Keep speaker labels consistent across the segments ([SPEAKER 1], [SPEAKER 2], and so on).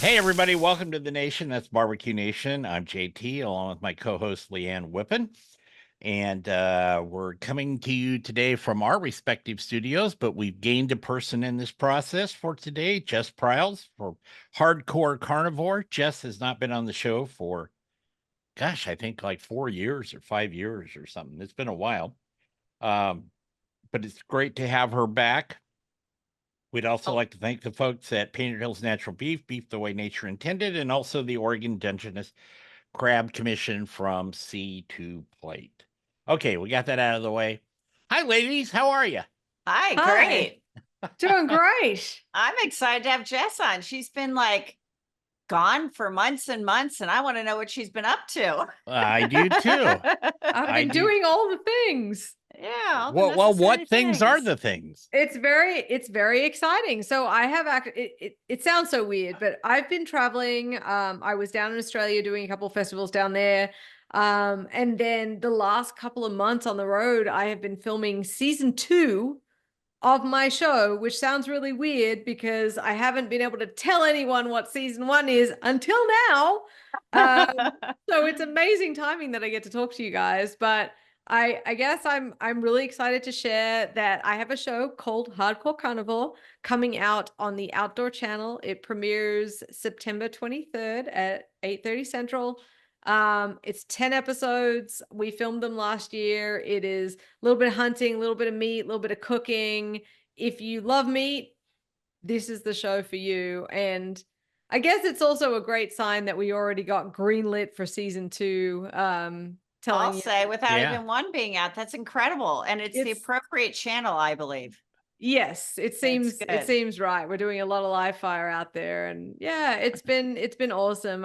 [SPEAKER 1] Hey, everybody, welcome to the Nation. That's Barbecue Nation. I'm JT, along with my co host, Leanne Whippen. And we're coming to you today from our respective studios, but we've gained a person in this process for today, Jess Pryles, for Hardcore Carnivore. Jess has not been on the show for, gosh, I think like 4 years or 5 years or something. It's been a while. But it's great to have her back. We'd also like to thank the folks at Painted Hills Natural Beef, Beef the Way Nature Intended, and also the Oregon Dungeness Crab Commission from Sea to Plate. Okay, we got that out of the way. Hi, ladies. How are you?
[SPEAKER 2] Hi,
[SPEAKER 3] Hi.
[SPEAKER 2] great.
[SPEAKER 3] Doing great.
[SPEAKER 2] I'm excited to have Jess on. She's been like gone for months and months, and I want to know what she's been up to.
[SPEAKER 1] I do too.
[SPEAKER 3] I've
[SPEAKER 1] I
[SPEAKER 3] been
[SPEAKER 1] do.
[SPEAKER 3] doing all the things.
[SPEAKER 2] Yeah. all the
[SPEAKER 1] Well, what
[SPEAKER 2] necessary
[SPEAKER 1] things are the things?
[SPEAKER 3] It's very exciting. So I have it sounds so weird, but I've been traveling. I was down in Australia doing a couple of festivals down there. And then the last couple of months on the road, I have been filming season 2 of my show, which sounds really weird because I haven't been able to tell anyone what season 1 is until now. So it's amazing timing that I get to talk to you guys. But I guess I'm really excited to share that I have a show called Hardcore Carnival coming out on the Outdoor Channel. It premieres September 23rd at 8:30 Central. It's 10 episodes. We filmed them last year. It is a little bit of hunting, a little bit of meat, a little bit of cooking. If you love meat, this is the show for you. And I guess it's also a great sign that we already got greenlit for season 2.
[SPEAKER 2] I'll say without
[SPEAKER 1] Yeah.
[SPEAKER 2] even one being out, that's incredible. And it's the appropriate channel, I believe.
[SPEAKER 3] Yes, it seems
[SPEAKER 2] good.
[SPEAKER 3] right. We're doing a lot of live fire out there, and yeah, it's been awesome.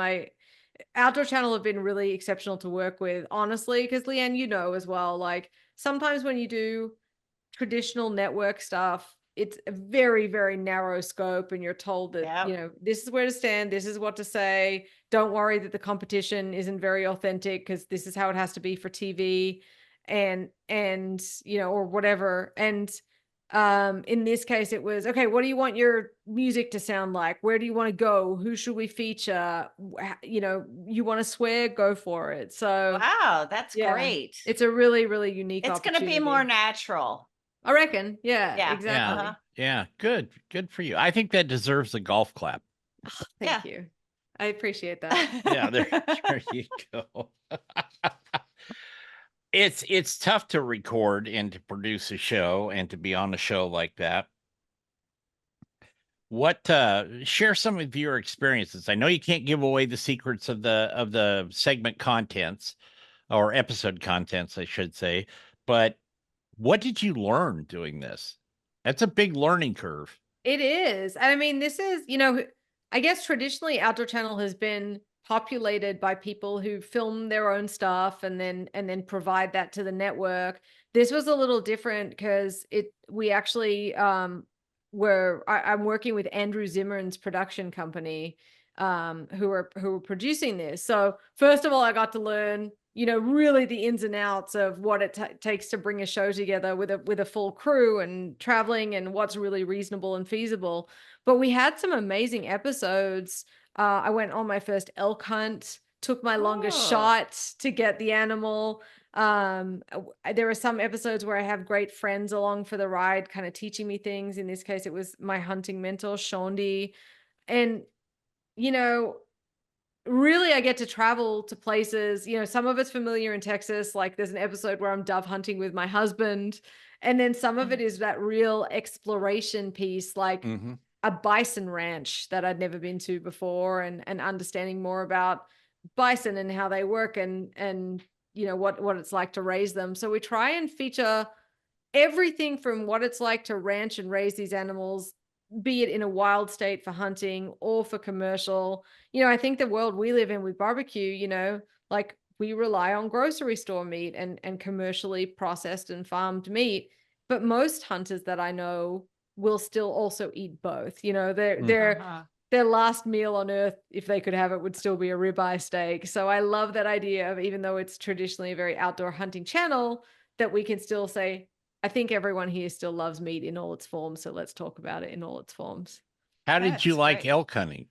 [SPEAKER 3] Outdoor Channel have been really exceptional to work with, honestly, because Leanne, you know as well, like sometimes when you do traditional network stuff, it's a very, very narrow scope, and you're told that,
[SPEAKER 2] Yep.
[SPEAKER 3] this is where to stand, this is what to say. Don't worry that the competition isn't very authentic because this is how it has to be for TV and or whatever. And in this case it was, okay, what do you want your music to sound like? Where do you want to go? Who should we feature? You want to swear, go for it. So
[SPEAKER 2] Wow, that's great.
[SPEAKER 3] it's a really, really unique
[SPEAKER 2] It's going to be more natural.
[SPEAKER 3] I reckon. Yeah,
[SPEAKER 2] Yeah.
[SPEAKER 3] exactly.
[SPEAKER 1] Yeah. Good for you. I think that deserves a golf clap.
[SPEAKER 3] Thank you. I appreciate that.
[SPEAKER 1] Yeah, there you go. It's tough to record and to produce a show and to be on a show like that. What share some of your experiences? I know you can't give away the secrets of the segment contents or episode contents, I should say, but what did you learn doing this? That's a big learning curve.
[SPEAKER 3] It is. I mean, this is, I guess traditionally Outdoor Channel has been populated by people who film their own stuff and then provide that to the network. This was a little different because we actually I'm working with Andrew Zimmern's production company, who are producing this. So first of all, I got to learn, really the ins and outs of what it takes to bring a show together with a full crew and traveling and what's really reasonable and feasible. But we had some amazing episodes. I went on my first elk hunt, took my longest shot to get the animal. There are some episodes where I have great friends along for the ride, kind of teaching me things. In this case, it was my hunting mentor, Shondi. And, really I get to travel to places, some of it's familiar in Texas. Like there's an episode where I'm dove hunting with my husband. And then some of it is that real exploration piece, like a bison ranch that I'd never been to before, and understanding more about bison and how they work and what it's like to raise them. So we try and feature everything from what it's like to ranch and raise these animals, be it in a wild state for hunting or for commercial. I think the world we live in with barbecue, like we rely on grocery store meat and commercially processed and farmed meat. But most hunters that I know will still also eat both. Their last meal on earth, if they could have it, would still be a ribeye steak. So I love that idea of, even though it's traditionally a very outdoor hunting channel, that we can still say, I think everyone here still loves meat in all its forms, so let's talk about it in all its forms.
[SPEAKER 1] How did you like elk hunting?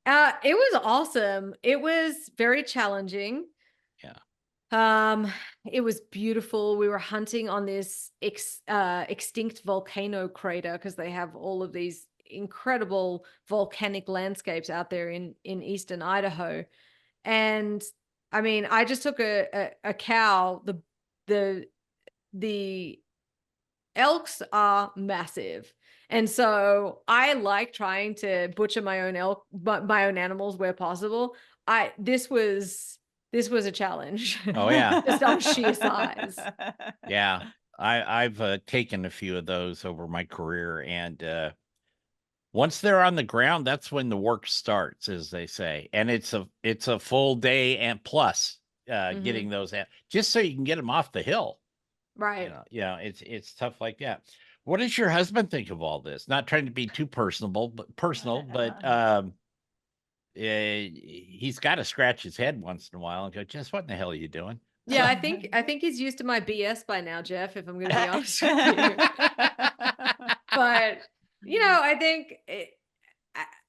[SPEAKER 3] It was awesome. It was very challenging.
[SPEAKER 1] Yeah.
[SPEAKER 3] It was beautiful. We were hunting on this extinct volcano crater because they have all of these incredible volcanic landscapes out there in eastern Idaho. And I mean, I just took a cow. The the elks are massive. And so I like trying to butcher my own elk, but my own animals where possible. This was a challenge.
[SPEAKER 1] Oh, yeah.
[SPEAKER 3] Just on sheer size.
[SPEAKER 1] Yeah. I've taken a few of those over my career, and once they're on the ground, that's when the work starts, as they say. And it's a full day and plus getting those out, just so you can get them off the hill.
[SPEAKER 3] Right.
[SPEAKER 1] It's tough like that. What does your husband think of all this? Not trying to be too personal, but he's got to scratch his head once in a while and go, Jess, what in the hell are you doing?
[SPEAKER 3] Yeah, I think he's used to my BS by now, Jeff, if I'm going to be honest with you. But, I think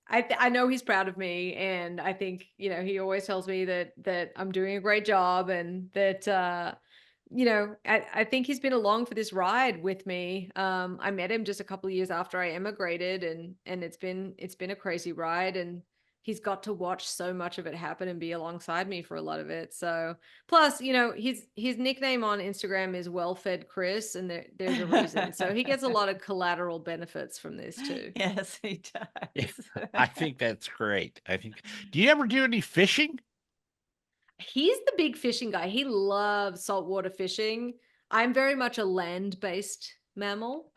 [SPEAKER 3] I know he's proud of me, and I think, he always tells me that I'm doing a great job, and that I think he's been along for this ride with me. I met him just a couple of years after I emigrated, and it's been a crazy ride, and he's got to watch so much of it happen and be alongside me for a lot of it. So plus, his nickname on Instagram is Well-Fed Chris, and there's a reason. So he gets a lot of collateral benefits from this too.
[SPEAKER 2] Yes, he does.
[SPEAKER 1] Yeah, I think that's great. Do you ever do any fishing?
[SPEAKER 3] He's the big fishing guy. He loves saltwater fishing. I'm very much a land-based mammal.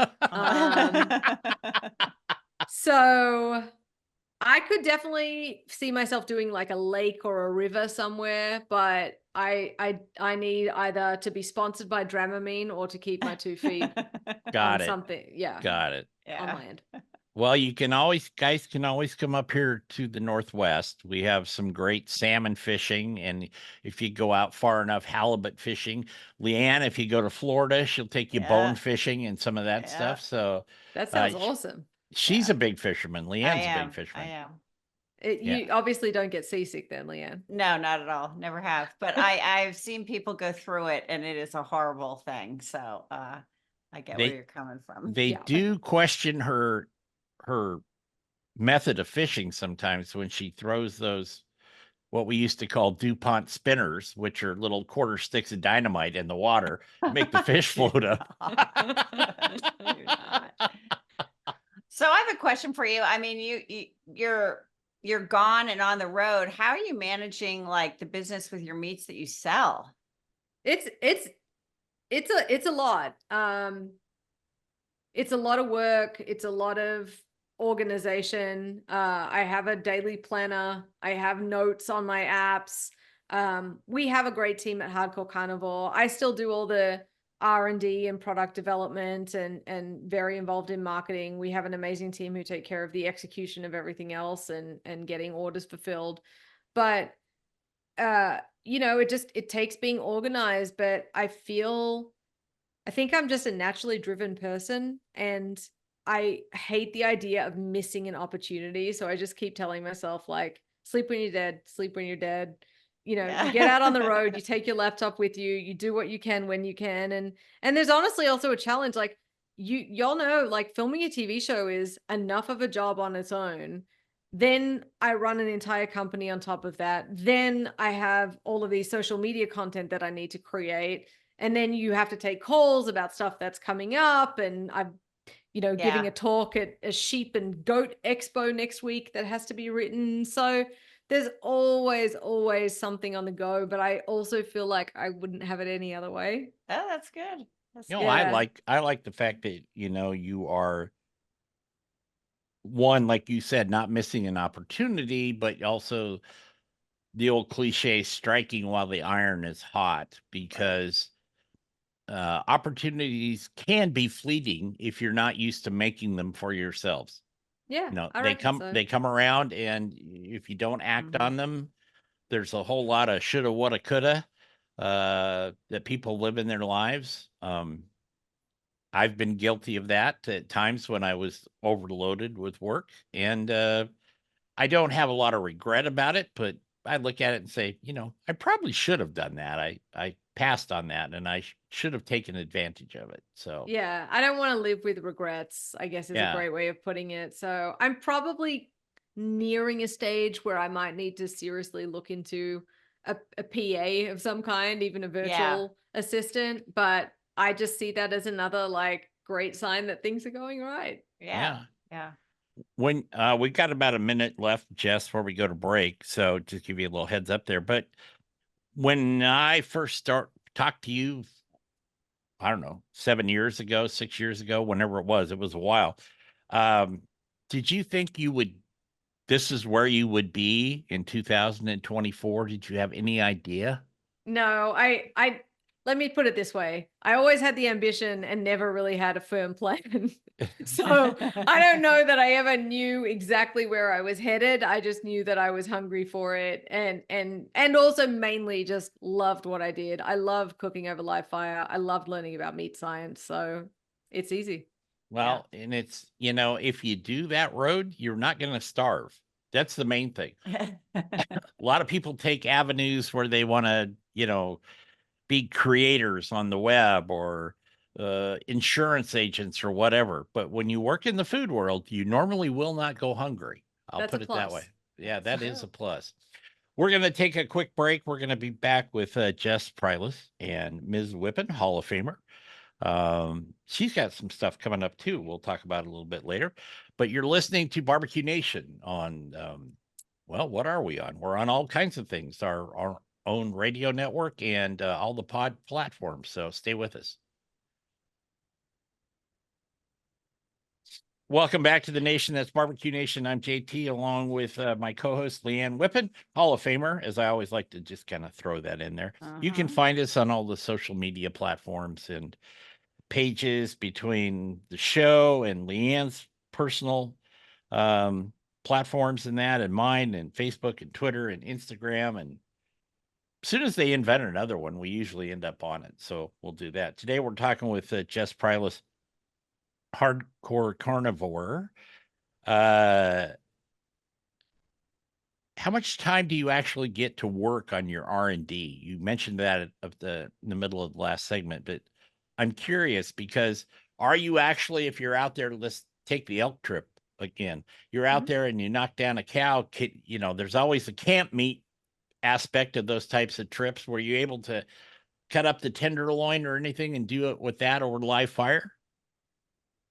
[SPEAKER 3] So I could definitely see myself doing like a lake or a river somewhere, but I need either to be sponsored by Dramamine or to keep my 2 feet
[SPEAKER 1] Got
[SPEAKER 3] on
[SPEAKER 1] it.
[SPEAKER 3] something. Yeah.
[SPEAKER 1] Got it.
[SPEAKER 3] On land.
[SPEAKER 1] Well, guys can always come up here to the Northwest. We have some great salmon fishing. And if you go out far enough, halibut fishing. Leanne, if you go to Florida, she'll take you bone fishing and some of that stuff. So
[SPEAKER 3] that sounds awesome.
[SPEAKER 1] She's a big fisherman. Leanne's a big fisherman.
[SPEAKER 2] I am.
[SPEAKER 3] You obviously don't get seasick then, Leanne.
[SPEAKER 2] No, not at all. Never have. But I've seen people go through it, and it is a horrible thing. So I get where you're coming from.
[SPEAKER 1] They do question her method of fishing sometimes when she throws those, what we used to call DuPont spinners, which are little quarter sticks of dynamite in the water to make the fish float up.
[SPEAKER 2] So I have a question for you. I mean, you're gone and on the road. How are you managing like the business with your meats that you sell?
[SPEAKER 3] It's a lot. It's a lot of work. It's a lot of organization. I have a daily planner. I have notes on my apps. We have a great team at Hardcore Carnivore. I still do all the R&D and product development and very involved in marketing. We have an amazing team who take care of the execution of everything else and getting orders fulfilled. But it takes being organized, but I think I'm just a naturally driven person, and I hate the idea of missing an opportunity. So I just keep telling myself, like, sleep when you're dead, sleep when you're dead. You get out on the road, you take your laptop with you, you do what you can when you can. And there's honestly also a challenge. Like y'all know, like filming a TV show is enough of a job on its own. Then I run an entire company on top of that. Then I have all of these social media content that I need to create. And then you have to take calls about stuff that's coming up. And I'm, giving a talk at a sheep and goat expo next week that has to be written. So there's always something on the go, but I also feel like I wouldn't have it any other way.
[SPEAKER 2] Oh, that's good.
[SPEAKER 1] I like the fact that, you are, one, like you said, not missing an opportunity, but also the old cliche, striking while the iron is hot, because opportunities can be fleeting if you're not used to making them for yourselves.
[SPEAKER 3] Yeah,
[SPEAKER 1] they come around, and if you don't act on them, there's a whole lot of shoulda, woulda, coulda that people live in their lives. I've been guilty of that at times when I was overloaded with work, and I don't have a lot of regret about it, but I look at it and say, I probably should have done that. I passed on that, and I should have taken advantage of it. So
[SPEAKER 3] Yeah, I don't want to live with regrets, I guess is a
[SPEAKER 1] yeah,
[SPEAKER 3] great way of putting it. So I'm probably nearing a stage where I might need to seriously look into a PA of some kind, even a
[SPEAKER 2] Yeah.
[SPEAKER 3] virtual assistant. But I just see that as another like great sign that things are going right.
[SPEAKER 2] Yeah. Yeah.
[SPEAKER 1] When we got about a minute left, Jess, before we go to break, so just give you a little heads up there. But when I first talked to you, I don't know, 7 years ago, 6 years ago, whenever it was a while. Did you think this is where you would be in 2024? Did you have any idea?
[SPEAKER 3] No, I let me put it this way. I always had the ambition and never really had a firm plan. So I don't know that I ever knew exactly where I was headed. I just knew that I was hungry for it and also mainly just loved what I did. I loved cooking over live fire. I loved learning about meat science. So it's easy.
[SPEAKER 1] Well, and it's, if you do that road, you're not going to starve. That's the main thing. A lot of people take avenues where they want to, be creators on the web or insurance agents or whatever. But when you work in the food world, you normally will not go hungry. I'll
[SPEAKER 3] That's
[SPEAKER 1] put
[SPEAKER 3] a
[SPEAKER 1] it that way.
[SPEAKER 3] plus.
[SPEAKER 1] Yeah, that is a plus. We're going to take a quick break. We're going to be back with Jess Pryles and Ms. Whippen, Hall of Famer. She's got some stuff coming up too. We'll talk about it a little bit later. But you're listening to Barbecue Nation on, what are we on? We're on all kinds of things. Our own radio network and all the pod platforms. So stay with us. Welcome back to the nation. That's Barbecue Nation. I'm JT, along with my co-host Leanne Whippen, Hall of Famer, as I always like to just kind of throw that in there. You can find us on all the social media platforms and pages between the show and Leanne's personal platforms and that, and mine, and Facebook and Twitter and Instagram. And as soon as they invent another one, we usually end up on it. So we'll do that. Today we're talking with Jess Pryles, hardcore carnivore. How much time do you actually get to work on your R&D? You mentioned that in the middle of the last segment, but I'm curious because are you actually, if you're out there, let's take the elk trip again. You're out there and you knock down a cow, there's always a camp meat aspect of those types of trips. Were you able to cut up the tenderloin or anything and do it with that over live fire?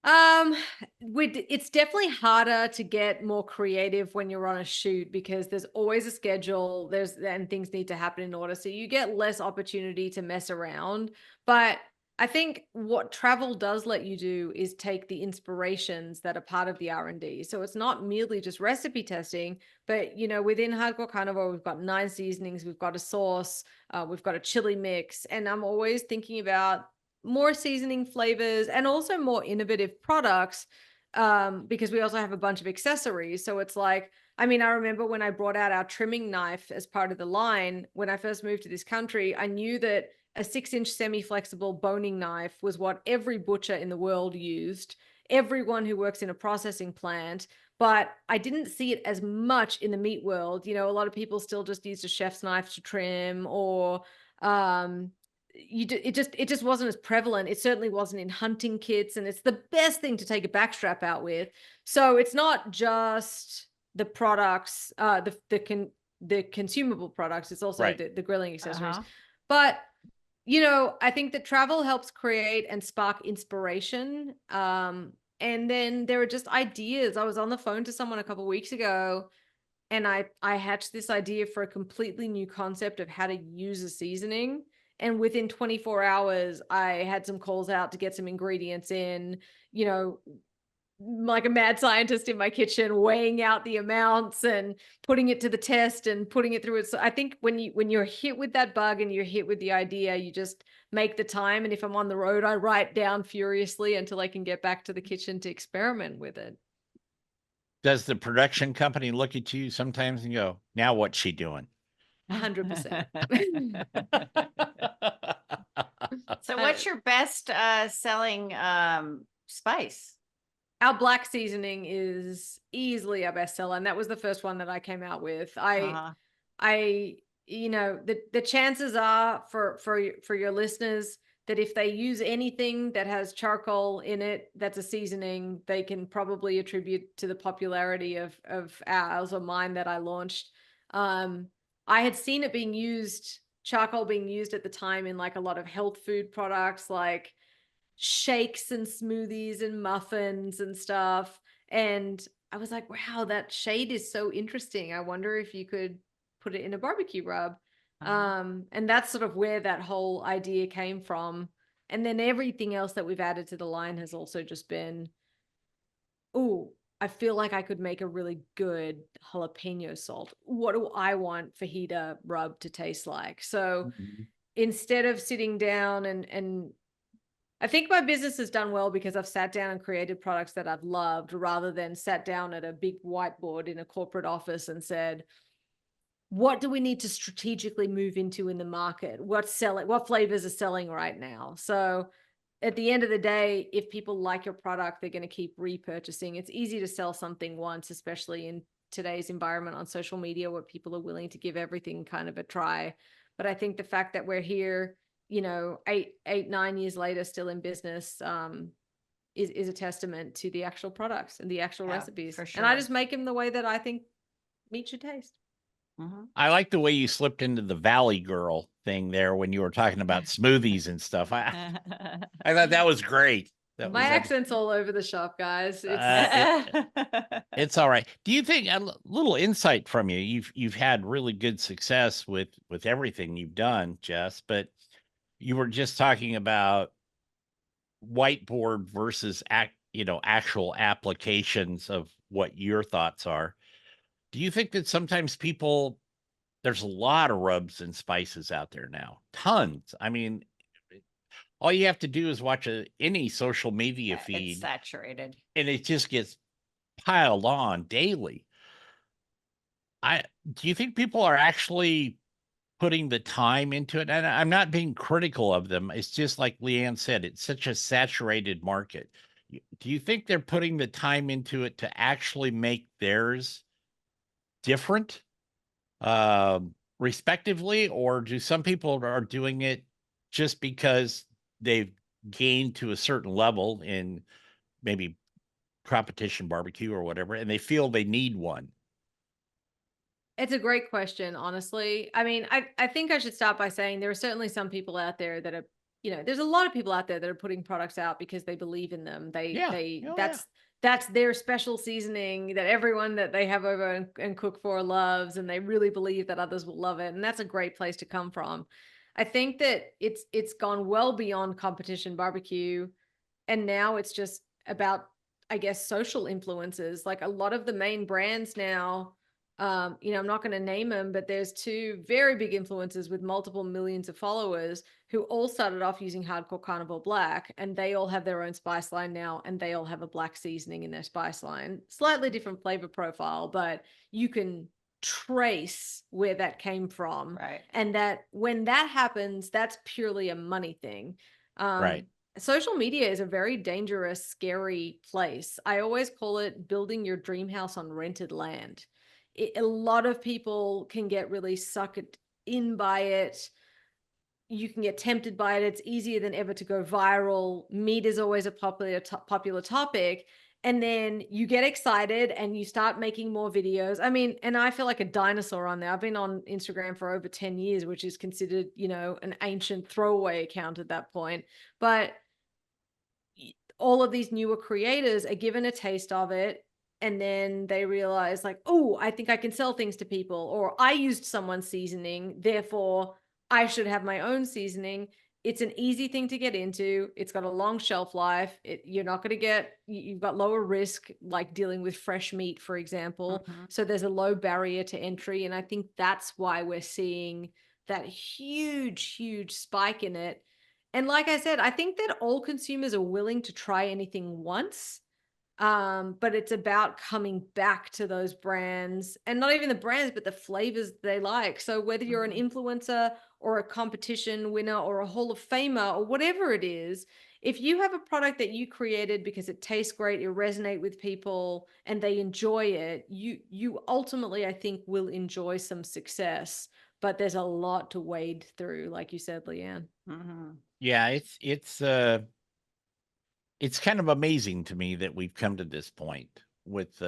[SPEAKER 3] It's definitely harder to get more creative when you're on a shoot because there's always a schedule, and things need to happen in order. So you get less opportunity to mess around. But I think what travel does let you do is take the inspirations that are part of the R&D. So it's not merely just recipe testing, but within Hardcore Carnivore, we've got 9 seasonings, we've got a sauce, we've got a chili mix, and I'm always thinking about more seasoning flavors and also more innovative products, because we also have a bunch of accessories. So it's like, I remember when I brought out our trimming knife as part of the line, when I first moved to this country, I knew that a 6-inch semi-flexible boning knife was what every butcher in the world used, everyone who works in a processing plant. But I didn't see it as much in the meat world. A lot of people still just used a chef's knife to trim, or it just wasn't as prevalent. It certainly wasn't in hunting kits, and it's the best thing to take a backstrap out with. So it's not just the products, the consumable products. It's also
[SPEAKER 1] Right.
[SPEAKER 3] the grilling accessories. But I think that travel helps create and spark inspiration. And then there are just ideas. I was on the phone to someone a couple of weeks ago, and I hatched this idea for a completely new concept of how to use a seasoning. And within 24 hours, I had some calls out to get some ingredients in, like a mad scientist in my kitchen, weighing out the amounts and putting it to the test and putting it through it. So I think when you're hit with that bug and you're hit with the idea, you just make the time. And if I'm on the road, I write down furiously until I can get back to the kitchen to experiment with it.
[SPEAKER 1] Does the production company look at you sometimes and go, now what's she doing?
[SPEAKER 3] 100%.
[SPEAKER 2] So what's your best selling spice?
[SPEAKER 3] our black seasoning is easily our bestseller, and that was the first one that I came out with.
[SPEAKER 2] Uh-huh.
[SPEAKER 3] You know, the chances are for your listeners that if they use anything that has charcoal in it, that's a seasoning, they can probably attribute to the popularity of ours or mine that I launched. I had seen it being used, charcoal being used at the time in like a lot of health food products, like shakes and smoothies and muffins and stuff. And I was like, wow, that shade is so interesting. I wonder if you could put it in a barbecue rub.
[SPEAKER 2] Uh-huh.
[SPEAKER 3] And that's sort of where that whole idea came from. And then everything else that we've added to the line has also just been, oh, I feel like I could make a really good jalapeno salt. What do I want fajita rub to taste like? So instead of sitting down and I think my business has done well because I've sat down and created products that I've loved rather than sat down at a big whiteboard in a corporate office and said, what do we need to strategically move into in the market? What's selling? What flavors are selling right now? So at the end of the day, if people like your product, they're going to keep repurchasing. It's easy to sell something once, especially in today's environment on social media where people are willing to give everything kind of a try. But I think the fact that we're here, you know, 9 years later, still in business, is a testament to the actual products and the actual
[SPEAKER 2] Yeah,
[SPEAKER 3] recipes.
[SPEAKER 2] for
[SPEAKER 3] And I
[SPEAKER 2] sure.
[SPEAKER 3] just make them the way that I think meat should taste.
[SPEAKER 2] Mhm.
[SPEAKER 1] I like the way you slipped into the Valley Girl thing there when you were talking about smoothies and stuff. I thought that was great. That
[SPEAKER 3] My
[SPEAKER 1] was
[SPEAKER 3] accent's all over the shop, guys.
[SPEAKER 1] it's all right. Do you think a little insight from you? You've had really good success with everything you've done, Jess, but you were just talking about whiteboard versus actual applications of what your thoughts are. Do you think that sometimes people there's a lot of rubs and spices out there now. Tons. I mean, all you have to do is watch any social media
[SPEAKER 2] It's
[SPEAKER 1] feed
[SPEAKER 2] saturated.
[SPEAKER 1] and it just gets piled on daily. I Do you think people are actually putting the time into it? And I'm not being critical of them. It's just like Leanne said, it's such a saturated market. Do you think they're putting the time into it to actually make theirs different, respectively, or do some people are doing it just because they've gained to a certain level in maybe competition barbecue or whatever, and they feel they need one?
[SPEAKER 3] It's a great question, honestly. I mean, I think I should start by saying there are certainly some people out there that are, you know, there's a lot of people out there that are putting products out because they believe in them.
[SPEAKER 1] Yeah.
[SPEAKER 3] They
[SPEAKER 1] Oh, yeah.
[SPEAKER 3] that's their special seasoning that everyone that they have over and cook for loves, and they really believe that others will love it. And that's a great place to come from. I think that it's gone well beyond competition barbecue, and now it's just about, I guess, social influences. Like a lot of the main brands now, you know, I'm not going to name them, but there's two very big influencers with multiple millions of followers who all started off using Hardcore Carnivore Black, and they all have their own spice line now, and they all have a black seasoning in their spice line. Slightly different flavor profile, but you can trace where that came from.
[SPEAKER 2] Right.
[SPEAKER 3] And that when that happens, that's purely a money thing.
[SPEAKER 1] Right.
[SPEAKER 3] Social media is a very dangerous, scary place. I always call it building your dream house on rented land. A lot of people can get really sucked in by it. You can get tempted by it. It's easier than ever to go viral. Meat is always a popular topic. And then you get excited and you start making more videos. I mean, and I feel like a dinosaur on there. I've been on Instagram for over 10 years, which is considered, you know, an ancient throwaway account at that point. But all of these newer creators are given a taste of it, and then they realize like, oh, I think I can sell things to people, or I used someone's seasoning, therefore I should have my own seasoning. It's an easy thing to get into. It's got a long shelf life. You're not going to you've got lower risk, like dealing with fresh meat, for example.
[SPEAKER 2] Mhm.
[SPEAKER 3] So there's a low barrier to entry. And I think that's why we're seeing that huge spike in it. And like I said, I think that all consumers are willing to try anything once. But it's about coming back to those brands, and not even the brands, but the flavors they like. So whether you're an influencer or a competition winner or a Hall of Famer or whatever it is, if you have a product that you created because it tastes great, it resonates with people and they enjoy it, you ultimately, I think, will enjoy some success. But there's a lot to wade through, like you said, Leanne.
[SPEAKER 2] Mhm.
[SPEAKER 1] Yeah, it's kind of amazing to me that we've come to this point with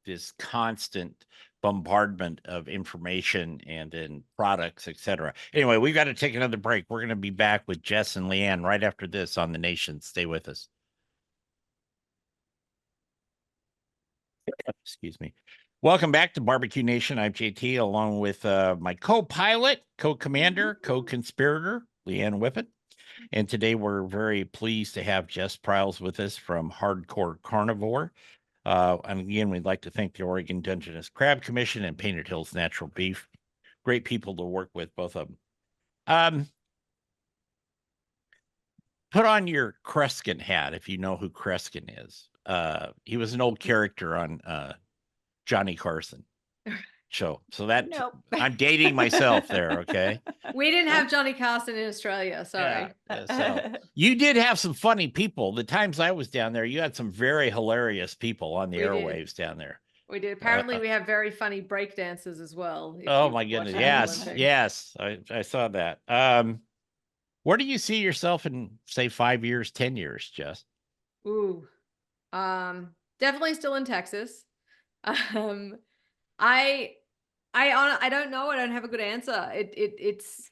[SPEAKER 1] this constant bombardment of information and in products, etc. Anyway, we've got to take another break. We're going to be back with Jess and Leanne right after this on The Nation. Stay with us. Excuse me. Welcome back to Barbecue Nation. I'm JT, along with my co-pilot, co-commander, co-conspirator, Leanne Whippet. And today we're very pleased to have Jess Pryles with us from Hardcore Carnivore. And again, we'd like to thank the Oregon Dungeness Crab Commission and Painted Hills Natural Beef. Great people to work with, both of them. Put on your Kreskin hat if you know who Kreskin is. He was an old character on Johnny Carson show. So that
[SPEAKER 2] Nope.
[SPEAKER 1] I'm dating myself there. Okay.
[SPEAKER 3] We didn't have Johnny Carson in Australia. Sorry.
[SPEAKER 1] So you did have some funny people. The times I was down there, you had some very hilarious people on the
[SPEAKER 3] We did.
[SPEAKER 1] airwaves down there.
[SPEAKER 3] We did. Apparently, we have very funny break dancers as well. if
[SPEAKER 1] Oh
[SPEAKER 3] you
[SPEAKER 1] my
[SPEAKER 3] watch
[SPEAKER 1] goodness.
[SPEAKER 3] the
[SPEAKER 1] Yes.
[SPEAKER 3] Olympics.
[SPEAKER 1] Yes. I saw that. Where do you see yourself in, say, 5 years, 10 years, Jess?
[SPEAKER 3] Ooh, definitely still in Texas. I don't know. I don't have a good answer. It's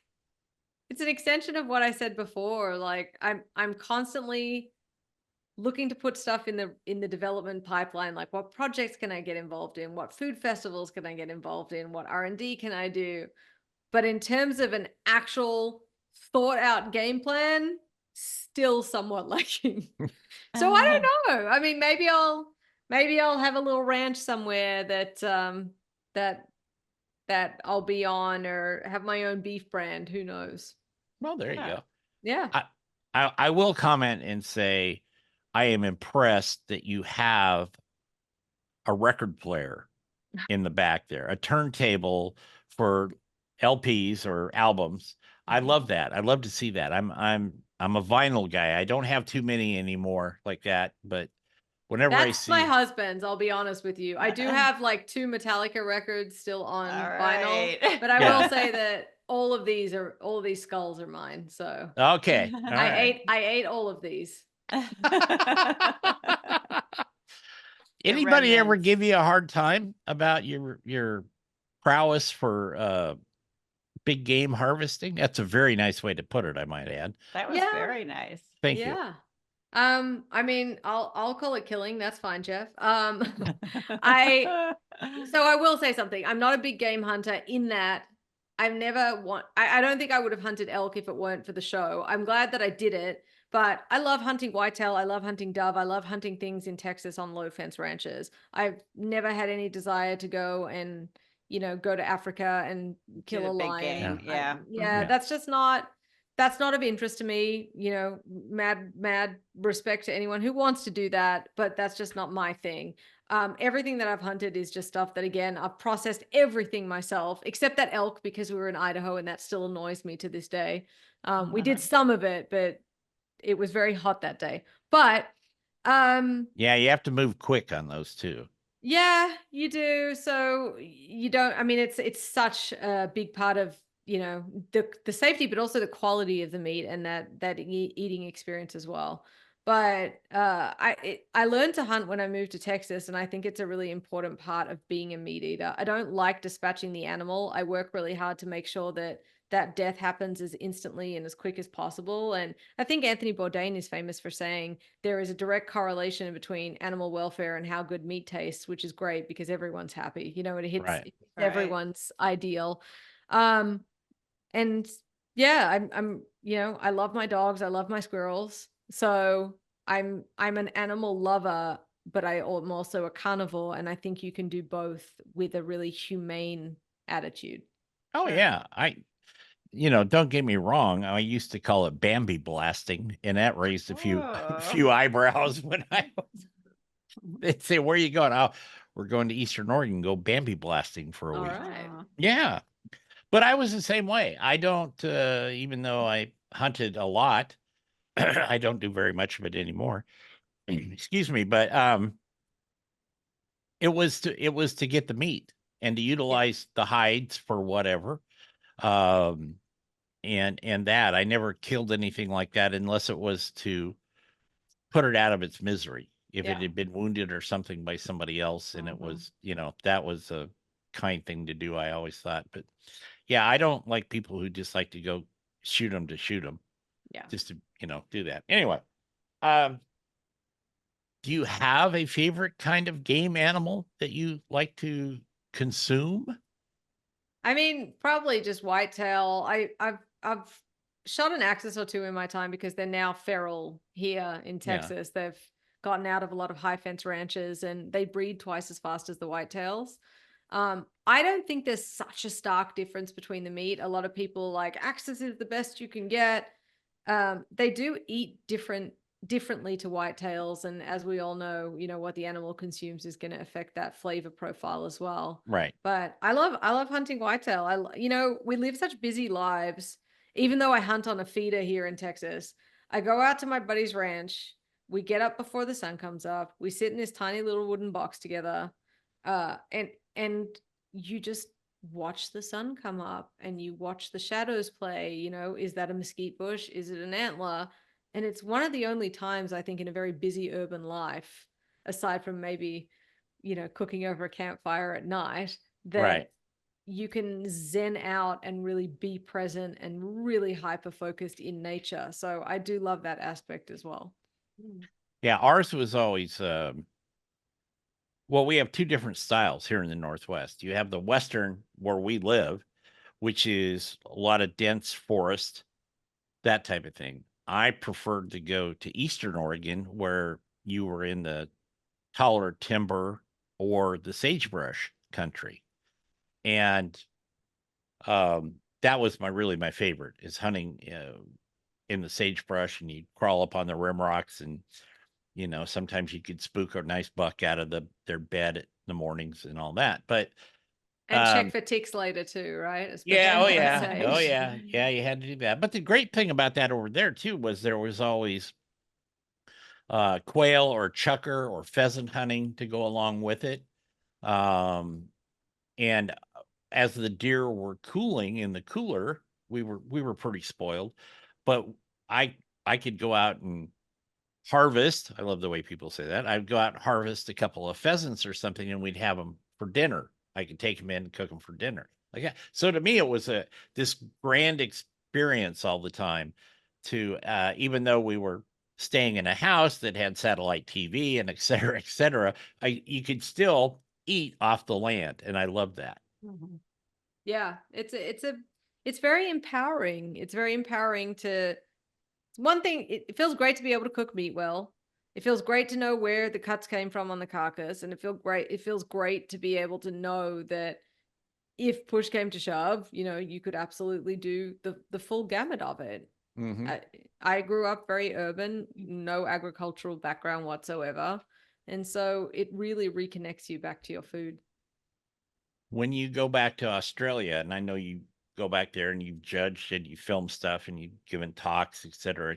[SPEAKER 3] an extension of what I said before. Like I'm constantly looking to put stuff in the development pipeline. Like, what projects can I get involved in? What food festivals can I get involved in? What R&D can I do? But in terms of an actual thought out game plan, still somewhat lacking. So I don't know. I mean, maybe I'll have a little ranch somewhere that I'll be on, or have my own beef brand. Who knows?
[SPEAKER 1] Well, there you
[SPEAKER 2] Yeah.
[SPEAKER 1] go.
[SPEAKER 3] Yeah.
[SPEAKER 1] I will comment and say I am impressed that you have a record player in the back there, a turntable for LPs or albums. I love that. I love to see that. I'm a vinyl guy. I don't have too many anymore like that, but whenever I
[SPEAKER 3] That's
[SPEAKER 1] see
[SPEAKER 3] my husband's, I'll be honest with you. I do have like 2 Metallica records still on
[SPEAKER 2] All
[SPEAKER 3] vinyl,
[SPEAKER 2] right.
[SPEAKER 3] but I
[SPEAKER 1] Yeah.
[SPEAKER 3] will say that all of these skulls are mine. So
[SPEAKER 1] Okay. All right.
[SPEAKER 3] I ate all of these.
[SPEAKER 1] Anybody ever
[SPEAKER 2] remnants.
[SPEAKER 1] give you a hard time about your prowess for big game harvesting? That's a very nice way to put it, I might add.
[SPEAKER 2] That was
[SPEAKER 3] Yeah.
[SPEAKER 2] very nice.
[SPEAKER 1] Thank you.
[SPEAKER 3] Yeah. I mean, I'll call it killing. That's fine, Jeff. I will say something. I'm not a big game hunter in that I don't think I would have hunted elk if it weren't for the show. I'm glad that I did it, but I love hunting whitetail. I love hunting dove. I love hunting things in Texas on low fence ranches. I've never had any desire to go and, go to Africa and kill
[SPEAKER 2] the
[SPEAKER 3] a
[SPEAKER 2] big
[SPEAKER 3] lion.
[SPEAKER 2] game, yeah.
[SPEAKER 3] Yeah,
[SPEAKER 1] Mhm.
[SPEAKER 3] that's not of interest to me. Mad respect to anyone who wants to do that, but that's just not my thing. Everything that I've hunted is just stuff that, again, I've processed everything myself, except that elk, because we were in Idaho and that still annoys me to this day. We did some of it, but it was very hot that day. But
[SPEAKER 1] Yeah, you have to move quick on those too.
[SPEAKER 3] yeah, you do. So you don't, I mean, it's such a big part of, the safety, but also the quality of the meat and that eating experience as well. But I learned to hunt when I moved to Texas, and I think it's a really important part of being a meat eater. I don't like dispatching the animal. I work really hard to make sure that death happens as instantly and as quick as possible. And I think Anthony Bourdain is famous for saying there is a direct correlation between animal welfare and how good meat tastes, which is great because everyone's happy. It hits
[SPEAKER 1] Right.
[SPEAKER 3] everyone's ideal. And yeah, I'm I love my dogs, I love my squirrels. So I'm an animal lover, but I am also a carnivore, and I think you can do both with a really humane attitude.
[SPEAKER 1] Oh
[SPEAKER 2] Sure.
[SPEAKER 1] yeah. Don't get me wrong. I used to call it Bambi blasting, and that raised a few
[SPEAKER 2] Oh.
[SPEAKER 1] few eyebrows when I was. They'd say, "Where are you going?" "Oh, we're going to Eastern Oregon, go Bambi blasting for a
[SPEAKER 3] All
[SPEAKER 1] week."
[SPEAKER 3] right.
[SPEAKER 1] Yeah, but I was the same way. I don't, even though I hunted a lot, I don't do very much of it anymore. Excuse me, but it was to get the meat and to
[SPEAKER 3] Yeah.
[SPEAKER 1] utilize the hides for whatever. Um, and that I never killed anything like that unless it was to put it out of its misery. If it
[SPEAKER 3] Yeah.
[SPEAKER 1] had been wounded or something by somebody else, and it
[SPEAKER 2] Mhm.
[SPEAKER 1] was, that was a kind thing to do, I always thought. But yeah, I don't like people who just like to go shoot them to shoot them,
[SPEAKER 3] Yeah.
[SPEAKER 1] just to, do that. Anyway, um, do you have a favorite kind of game animal that you like to consume?
[SPEAKER 3] I mean, probably just whitetail. I've shot an axis or two in my time because they're now feral here in
[SPEAKER 1] Yeah,
[SPEAKER 3] Texas. They've gotten out of a lot of high fence ranches and they breed twice as fast as the whitetails. I don't think there's such a stark difference between the meat. A lot of people like axis is the best you can get. They do eat differently to whitetails, and as we all know, what the animal consumes is going to affect that flavor profile as well.
[SPEAKER 1] right.
[SPEAKER 3] But I love hunting whitetail. We live such busy lives. Even though I hunt on a feeder here in Texas, I go out to my buddy's ranch. We get up before the sun comes up. We sit in this tiny little wooden box together, and you just watch the sun come up and you watch the shadows play. Is that a mesquite bush? Is it an antler? And it's one of the only times I think in a very busy urban life, aside from maybe cooking over a campfire at night,
[SPEAKER 1] Right.
[SPEAKER 3] that you can zen out and really be present and really hyper focused in nature. So I do love that aspect as well.
[SPEAKER 1] Yeah, ours was always well, we have two different styles here in the Northwest. You have the Western where we live, which is a lot of dense forest, that type of thing. I preferred to go to Eastern Oregon where you were in the taller timber or the sagebrush country. And that was my favorite is hunting in the sagebrush, and you crawl up on the rim rocks, and sometimes you could spook a nice buck out of their bed in the mornings and all that. But
[SPEAKER 3] And check for ticks later too, right?
[SPEAKER 1] yeah,
[SPEAKER 3] Especially
[SPEAKER 1] oh
[SPEAKER 3] in that
[SPEAKER 1] yeah, oh
[SPEAKER 3] sage.
[SPEAKER 1] yeah, yeah, you had to do that. But the great thing about that over there too was there was always quail or chucker or pheasant hunting to go along with it. Um, and as the deer were cooling in the cooler, we were pretty spoiled. But I I could go out and harvest. I love the way people say that. I'd go out and harvest a couple of pheasants or something, and we'd have them for dinner. I could take them in and cook them for dinner. Like that. So to me, it was this grand experience all the time. To even though we were staying in a house that had satellite TV and et cetera, you could still eat off the land, and I love that.
[SPEAKER 3] Mhm. Yeah, it's very empowering. It's very empowering to one thing, it feels great to be able to cook meat well. It feels great to know where the cuts came from on the carcass, and it feels great to be able to know that if push came to shove, you could absolutely do the full gamut of it.
[SPEAKER 1] Hmm.
[SPEAKER 3] I, I grew up very urban, no agricultural background whatsoever. And so it really reconnects you back to your food.
[SPEAKER 1] When you go back to Australia, and I know you go back there and you've judged and you film stuff and you've given talks, et cetera.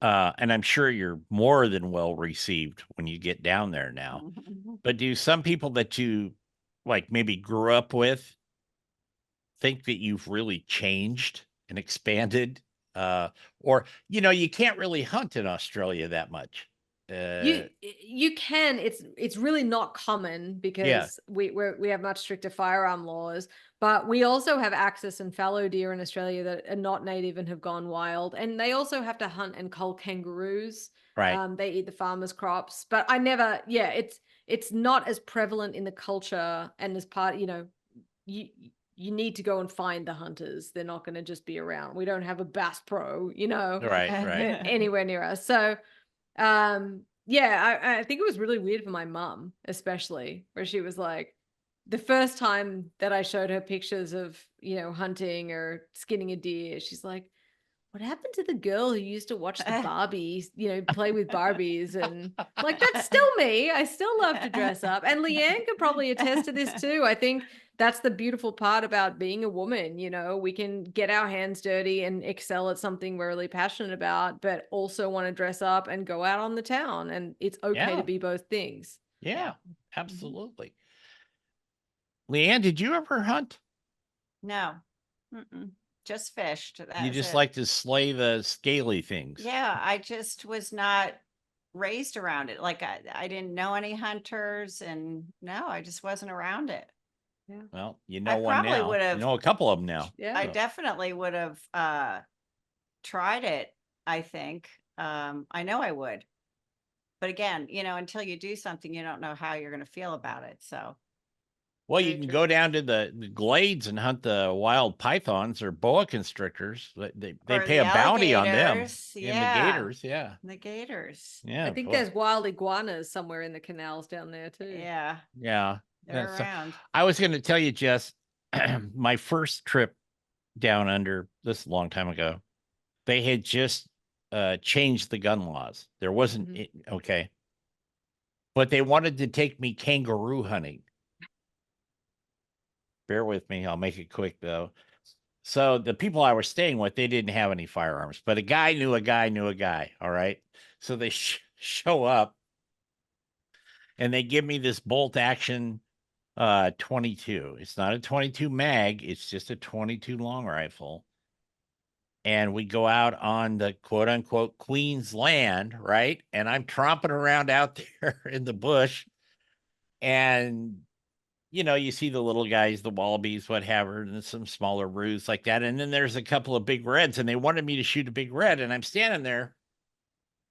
[SPEAKER 1] And I'm sure you're more than well received when you get down there now. But do some people that you like maybe grew up with think that you've really changed and expanded? Or you can't really hunt in Australia that much.
[SPEAKER 3] You can. It's really not common
[SPEAKER 1] Yeah,
[SPEAKER 3] because we have much stricter firearm laws, but we also have axis and fallow deer in Australia that are not native and have gone wild, and they also have to hunt and cull kangaroos.
[SPEAKER 1] right,
[SPEAKER 3] They eat the farmers' crops, but I never. Yeah, it's not as prevalent in the culture and as part. You you need to go and find the hunters. They're not going to just be around. We don't have a Bass Pro,
[SPEAKER 1] right, right.
[SPEAKER 3] anywhere near us. So yeah, I think it was really weird for my mom, especially, where she was like, the first time that I showed her pictures of, hunting or skinning a deer, she's like, what happened to the girl who used to watch the Barbies, play with Barbies? And like, that's still me. I still love to dress up. And Leanne could probably attest to this too. I think that's the beautiful part about being a woman. We can get our hands dirty and excel at something we're really passionate about, but also want to dress up and go out on the town. And it's okay
[SPEAKER 1] Yeah.
[SPEAKER 3] to be both things.
[SPEAKER 1] Yeah, absolutely. Leanne, did you ever hunt?
[SPEAKER 2] No. Mm-mm. Just fished. That
[SPEAKER 1] You
[SPEAKER 2] was
[SPEAKER 1] just
[SPEAKER 2] it.
[SPEAKER 1] like to slay the scaly things.
[SPEAKER 2] Yeah, I just was not raised around it. Like I didn't know any hunters, and no, I just wasn't around it.
[SPEAKER 1] Well, you
[SPEAKER 2] I
[SPEAKER 1] know one
[SPEAKER 2] probably
[SPEAKER 1] now.
[SPEAKER 2] would
[SPEAKER 1] You
[SPEAKER 2] have.
[SPEAKER 1] know a couple of them now.
[SPEAKER 3] Yeah.
[SPEAKER 2] I
[SPEAKER 1] So,
[SPEAKER 2] definitely would have tried it, I think. I know I would. But again, until you do something, you don't know how you're going to feel about it. So,
[SPEAKER 1] well,
[SPEAKER 3] Very
[SPEAKER 1] you can
[SPEAKER 3] true.
[SPEAKER 1] go down to the glades and hunt the wild pythons or boa constrictors. They
[SPEAKER 2] or
[SPEAKER 1] pay
[SPEAKER 2] the
[SPEAKER 1] a bounty on them.
[SPEAKER 2] alligators,
[SPEAKER 1] And the
[SPEAKER 2] yeah,
[SPEAKER 1] gators, yeah.
[SPEAKER 2] the gators.
[SPEAKER 1] Yeah.
[SPEAKER 3] I think
[SPEAKER 1] boy.
[SPEAKER 3] there's wild iguanas somewhere in the canals down there too.
[SPEAKER 2] Yeah,
[SPEAKER 1] Yeah.
[SPEAKER 2] they're
[SPEAKER 1] So
[SPEAKER 2] around.
[SPEAKER 1] I was going to tell you, Jess, my first trip down under, this a long time ago, they had just changed the gun laws. There wasn't, okay. But they wanted to take me kangaroo hunting. Bear with me. I'll make it quick, though. So the people I was staying with, they didn't have any firearms, but a guy knew a guy knew a guy. All right. So they show up and they give me this bolt action 22. It's not a 22 mag, it's just a 22 long rifle. And we go out on the quote unquote Queen's land, right? And I'm tromping around out there in the bush. And you see the little guys, the wallabies, whatever, and some smaller roos like that. And then there's a couple of big reds, and they wanted me to shoot a big red. And I'm standing there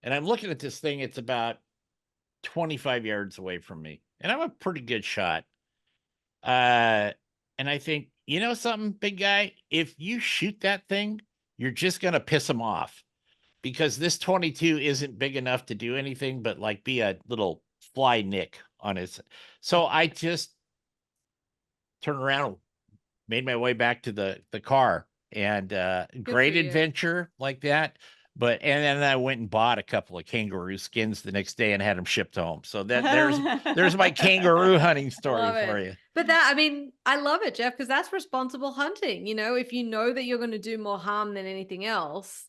[SPEAKER 1] and I'm looking at this thing. It's about 25 yards away from me. And I'm a pretty good shot. And I think, something, big guy, if you shoot that thing, you're just going to piss them off because this 22 isn't big enough to do anything but like be a little fly nick on it. So I just turned around, made my way back to the car, and great
[SPEAKER 3] for you.
[SPEAKER 1] adventure like that. And then I went and bought a couple of kangaroo skins the next day and had them shipped home. So there's my kangaroo hunting story
[SPEAKER 3] Love
[SPEAKER 1] for
[SPEAKER 3] it.
[SPEAKER 1] you.
[SPEAKER 3] But I love it, Jeff, because that's responsible hunting. If you know that you're going to do more harm than anything else,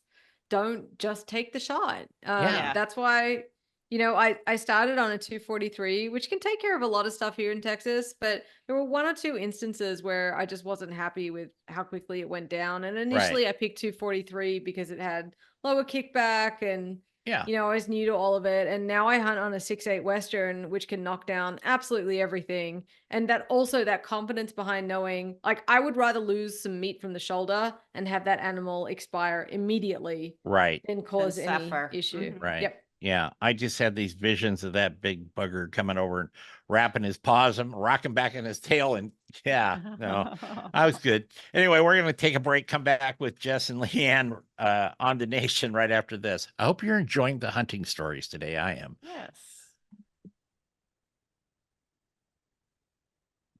[SPEAKER 3] don't just take the shot.
[SPEAKER 2] Yeah.
[SPEAKER 3] That's why, I started on a 243, which can take care of a lot of stuff here in Texas, but there were one or two instances where I just wasn't happy with how quickly it went down. And initially I picked 243 because it had lower kickback and
[SPEAKER 1] Yeah.
[SPEAKER 3] I was new to all of it. And now I hunt on a 6.8 Western, which can knock down absolutely everything. And that also that confidence behind knowing, like, I would rather lose some meat from the shoulder and have that animal expire immediately
[SPEAKER 1] Right.
[SPEAKER 3] than cause
[SPEAKER 2] Than
[SPEAKER 3] any
[SPEAKER 2] suffer.
[SPEAKER 3] issue.
[SPEAKER 2] Mhm.
[SPEAKER 1] Right.
[SPEAKER 3] Yep.
[SPEAKER 1] Yeah. I just had these visions of that big bugger coming over and wrapping his paws and rocking back in his tail. And yeah, no, I was good. Anyway, we're going to take a break, come back with Jess and Leanne on the nation right after this. I hope you're enjoying the hunting stories today. I am.
[SPEAKER 2] Yes.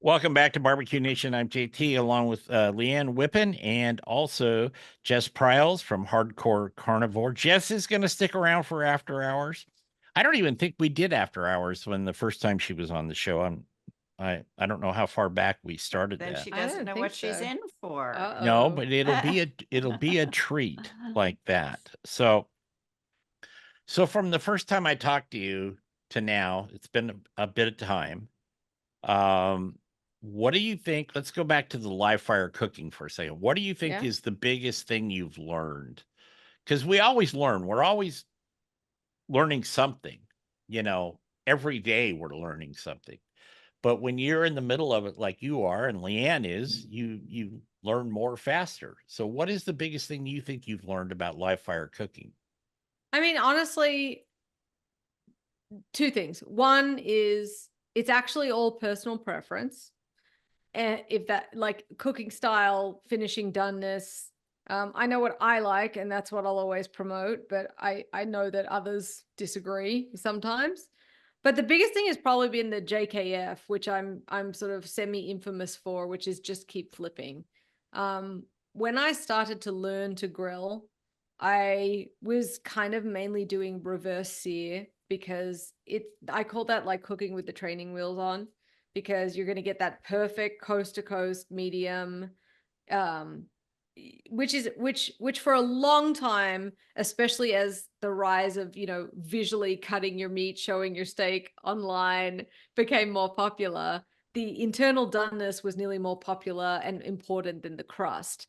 [SPEAKER 1] Welcome back to BBQ Nation. I'm JT along with Leanne Whippen and also Jess Pryles from Hardcore Carnivore. Jess is going to stick around for after hours. I don't even think we did after hours when the first time she was on the show. I don't know how far back we started
[SPEAKER 2] Then
[SPEAKER 1] that.
[SPEAKER 2] she
[SPEAKER 3] I
[SPEAKER 2] doesn't
[SPEAKER 3] don't
[SPEAKER 2] know
[SPEAKER 3] think
[SPEAKER 2] what she's
[SPEAKER 3] so.
[SPEAKER 2] in for.
[SPEAKER 1] No, but it'll be a treat like that. So from the first time I talked to you to now, it's been a bit of time. What do you think? Let's go back to the live fire cooking for a second. What do you think is the biggest thing you've learned? Because we always learn. We're always learning something, every day we're learning something. But when you're in the middle of it, like you are, and Leanne is, you learn more faster. So what is the biggest thing you think you've learned about live fire cooking?
[SPEAKER 3] I mean, honestly, two things. One is it's actually all personal preference. And if that, like, cooking style, finishing doneness, I know what I like, and that's what I'll always promote. But I know that others disagree sometimes. But the biggest thing has probably been the JKF, which I'm sort of semi-infamous for, which is just keep flipping. When I started to learn to grill, I was kind of mainly doing reverse sear because I call that like cooking with the training wheels on, because you're going to get that perfect coast to coast medium, um which for a long time, especially as the rise of, visually cutting your meat, showing your steak online became more popular, the internal doneness was nearly more popular and important than the crust.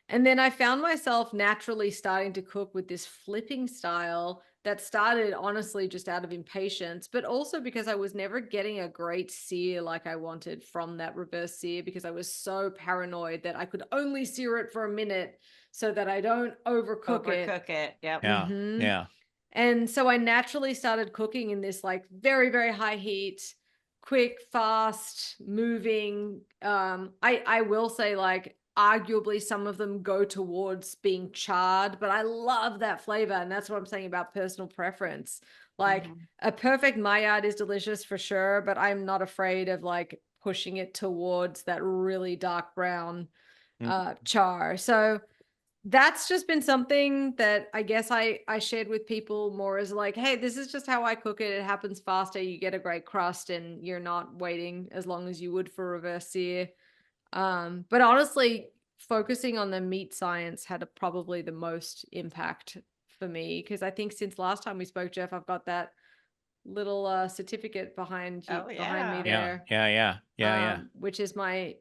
[SPEAKER 3] And then I found myself naturally starting to cook with this flipping style that started honestly just out of impatience, but also because I was never getting a great sear like I wanted from that reverse sear, because I was so paranoid that I could only sear it for a minute so that I don't overcook it.
[SPEAKER 2] Overcook it. Yep.
[SPEAKER 1] Yeah.
[SPEAKER 3] Mhm.
[SPEAKER 1] Yeah.
[SPEAKER 3] And so I naturally started cooking in this like very, very high heat, quick, fast moving. I will say, like, arguably some of them go towards being charred, but I love that flavor. And that's what I'm saying about personal preference. Like
[SPEAKER 2] Mhm.
[SPEAKER 3] a perfect Maillard is delicious for sure, but I'm not afraid of like pushing it towards that really dark brown char. So that's just been something that I guess I shared with people more as like, hey, this is just how I cook it. It happens faster. You get a great crust and you're not waiting as long as you would for reverse sear. But honestly, focusing on the meat science had probably the most impact for me, because I think since last time we spoke, Jeff, I've got that little certificate behind
[SPEAKER 2] Oh,
[SPEAKER 3] me
[SPEAKER 2] yeah.
[SPEAKER 1] Yeah.
[SPEAKER 3] there,
[SPEAKER 1] Yeah.
[SPEAKER 3] which is my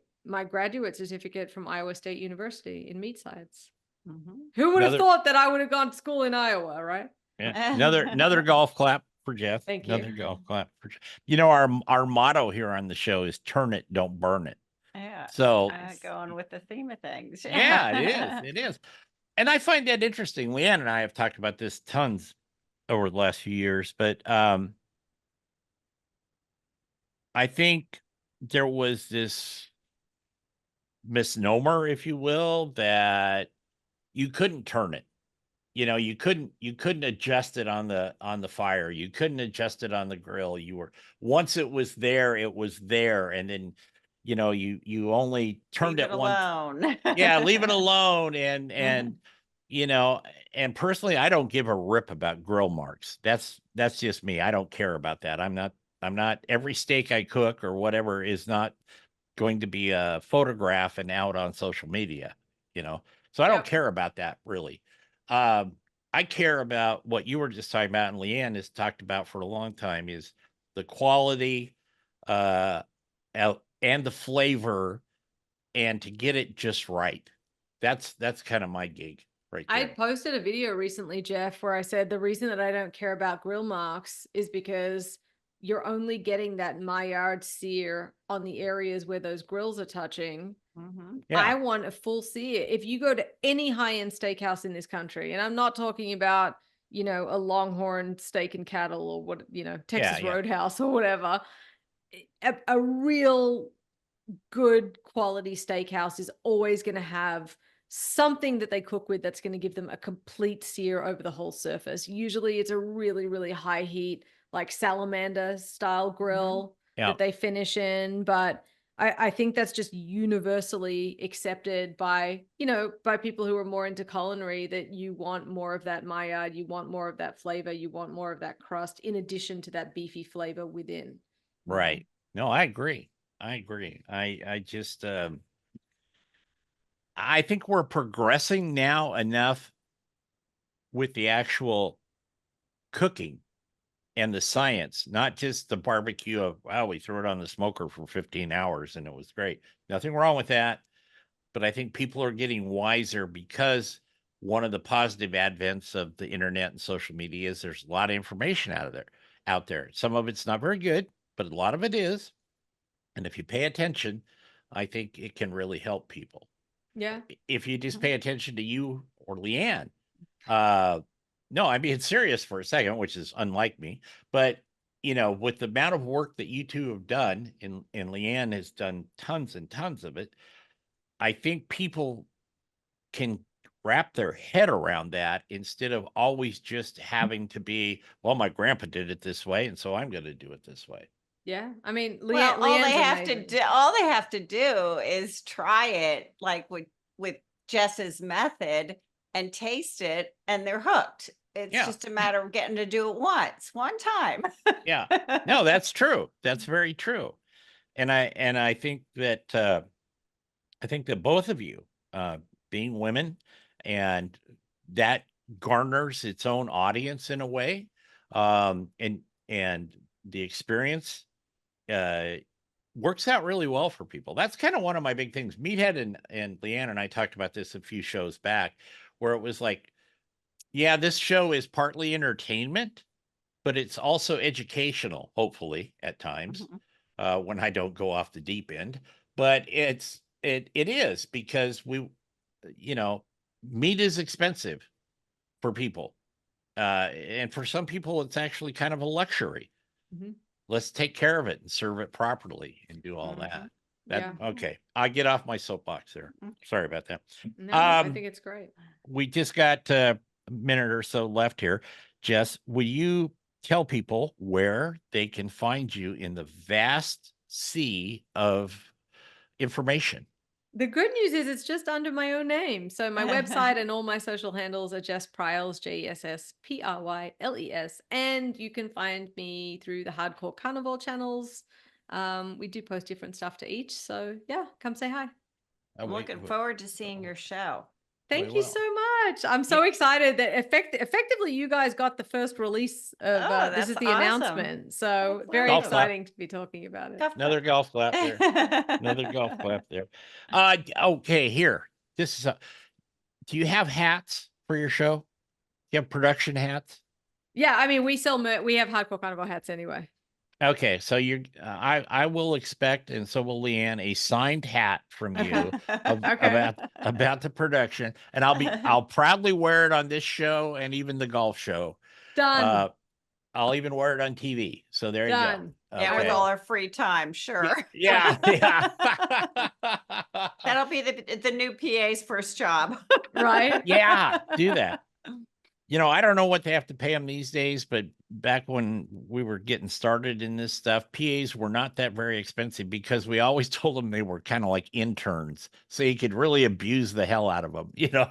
[SPEAKER 3] graduate certificate from Iowa State University in meat science.
[SPEAKER 2] Mhm.
[SPEAKER 3] Who would have
[SPEAKER 1] Another,
[SPEAKER 3] thought that I would have gone to school in Iowa, right?
[SPEAKER 1] yeah. Another golf clap for Jeff.
[SPEAKER 3] Thank you.
[SPEAKER 1] Another golf clap for Jeff. You know, our motto here on the show is turn it, don't burn it.
[SPEAKER 2] Yeah.
[SPEAKER 1] So
[SPEAKER 3] Nice.
[SPEAKER 2] Going with the theme of things.
[SPEAKER 1] yeah, it is. It is. And I find that interesting. Leanne and I have talked about this tons over the last few years, but I think there was this misnomer, if you will, that you couldn't turn it. You couldn't adjust it on the fire. You couldn't adjust it on the grill. Once it was there, it was there. And then, you only turned
[SPEAKER 2] Leave
[SPEAKER 1] it
[SPEAKER 2] it
[SPEAKER 1] once.
[SPEAKER 2] alone.
[SPEAKER 1] Yeah, leave it alone. And
[SPEAKER 2] Mhm.
[SPEAKER 1] you know, and personally, I don't give a rip about grill marks. That's just me. I don't care about that. I'm not every steak I cook or whatever is not going to be a photograph and out on social media, you know. So I don't
[SPEAKER 3] Yep.
[SPEAKER 1] care about that really. Um, I care about what you were just talking about, and Leanne has talked about for a long time, is the quality uh and the flavor, and to get it just right. That's kind of my gig right
[SPEAKER 3] I
[SPEAKER 1] there.
[SPEAKER 3] posted a video recently, Jeff, where I said the reason that I don't care about grill marks is because you're only getting that Maillard sear on the areas where those grills are touching.
[SPEAKER 2] Mhm.
[SPEAKER 1] Yeah.
[SPEAKER 3] I want a full sear. If you go to any high-end steakhouse in this country, and I'm not talking about, a Longhorn Steak and Cattle or what,
[SPEAKER 1] Yeah,
[SPEAKER 3] Texas
[SPEAKER 1] yeah.
[SPEAKER 3] Roadhouse or whatever, a real good quality steakhouse is always going to have something that they cook with that's going to give them a complete sear over the whole surface. Usually it's a really, really high heat, like salamander style grill
[SPEAKER 1] Yeah.
[SPEAKER 3] that they finish in. But I think that's just universally accepted by, by people who are more into culinary, that you want more of that Maillard, you want more of that flavor, you want more of that crust in addition to that beefy flavor within.
[SPEAKER 1] Right. No, I agree. I agree. I just I think we're progressing now enough with the actual cooking and the science, not just the barbecue of, wow, we threw it on the smoker for 15 hours and it was great. Nothing wrong with that. But I think people are getting wiser, because one of the positive advents of the internet and social media is there's a lot of information out there. Some of it's not very good, but a lot of it is. And if you pay attention, I think it can really help people.
[SPEAKER 3] Yeah.
[SPEAKER 1] If you just
[SPEAKER 2] Mhm.
[SPEAKER 1] pay attention to you or Leanne. Uh, no, I'm being serious for a second, which is unlike me. But with the amount of work that you two have done, and Leanne has done tons and tons of it, I think people can wrap their head around that, instead of always just having to be, well, my grandpa did it this way, and so I'm going to do it this way.
[SPEAKER 3] Yeah. I mean,
[SPEAKER 2] Well,
[SPEAKER 3] Leanne's amazing.
[SPEAKER 2] all they have to do is try it, like with Jess's method, and taste it, and they're hooked. It's
[SPEAKER 1] Yeah.
[SPEAKER 2] just a matter of getting to do it one time.
[SPEAKER 1] Yeah. No, that's true. That's very true. And I think that both of you, being women, and that garners its own audience in a way. And the experience works out really well for people. That's kind of one of my big things. Meathead and Leanne and I talked about this a few shows back, where it was like, yeah, this show is partly entertainment, but it's also educational, hopefully, at times,
[SPEAKER 2] Mhm.
[SPEAKER 1] when I don't go off the deep end. But it is, because meat is expensive for people. And for some people, it's actually kind of a luxury.
[SPEAKER 3] Mhm.
[SPEAKER 1] Let's take care of it and serve it properly and do all that.
[SPEAKER 3] Yeah.
[SPEAKER 1] Okay. I get off my soapbox there.
[SPEAKER 2] Mhm.
[SPEAKER 1] Sorry about that.
[SPEAKER 3] No, I think it's great.
[SPEAKER 1] We just got a minute or so left here. Jess, will you tell people where they can find you in the vast sea of information?
[SPEAKER 3] The good news is it's just under my own name. So my website and all my social handles are Jess Pryles, JessPryles. And you can find me through the Hardcore Carnivore channels. We do post different stuff to each. So yeah, come say hi.
[SPEAKER 2] I'm looking forward to seeing your show.
[SPEAKER 3] Thank
[SPEAKER 1] We
[SPEAKER 3] you
[SPEAKER 1] will.
[SPEAKER 3] so much. I'm so excited that effectively you guys got the first release of
[SPEAKER 2] Oh,
[SPEAKER 3] this is
[SPEAKER 2] that's
[SPEAKER 3] the
[SPEAKER 2] awesome.
[SPEAKER 3] announcement. So
[SPEAKER 2] That's
[SPEAKER 3] very
[SPEAKER 1] Golf clap.
[SPEAKER 3] exciting to be talking about it.
[SPEAKER 1] Another golf clap there. Another golf clap there. Okay, here. This is do you have hats for your show? Do you have production hats?
[SPEAKER 3] Yeah, I mean we sell we have Hardcore Carnivore hats anyway.
[SPEAKER 1] Okay, so I will expect, and so will Leanne, a signed hat from you
[SPEAKER 3] Okay.
[SPEAKER 1] about the production, and I'll proudly wear it on this show and even the golf show.
[SPEAKER 3] Done.
[SPEAKER 1] I'll even wear it on TV. So there
[SPEAKER 3] Done.
[SPEAKER 1] you go.
[SPEAKER 2] Yeah, with
[SPEAKER 1] Okay.
[SPEAKER 2] all our free time, sure.
[SPEAKER 1] Yeah, yeah.
[SPEAKER 2] That'll be the new PA's first job.
[SPEAKER 3] Right?
[SPEAKER 1] Yeah, do that. I don't know what they have to pay them these days, but back when we were getting started in this stuff, PAs were not that very expensive, because we always told them they were kind of like interns, so you could really abuse the hell out of them,
[SPEAKER 3] Yeah,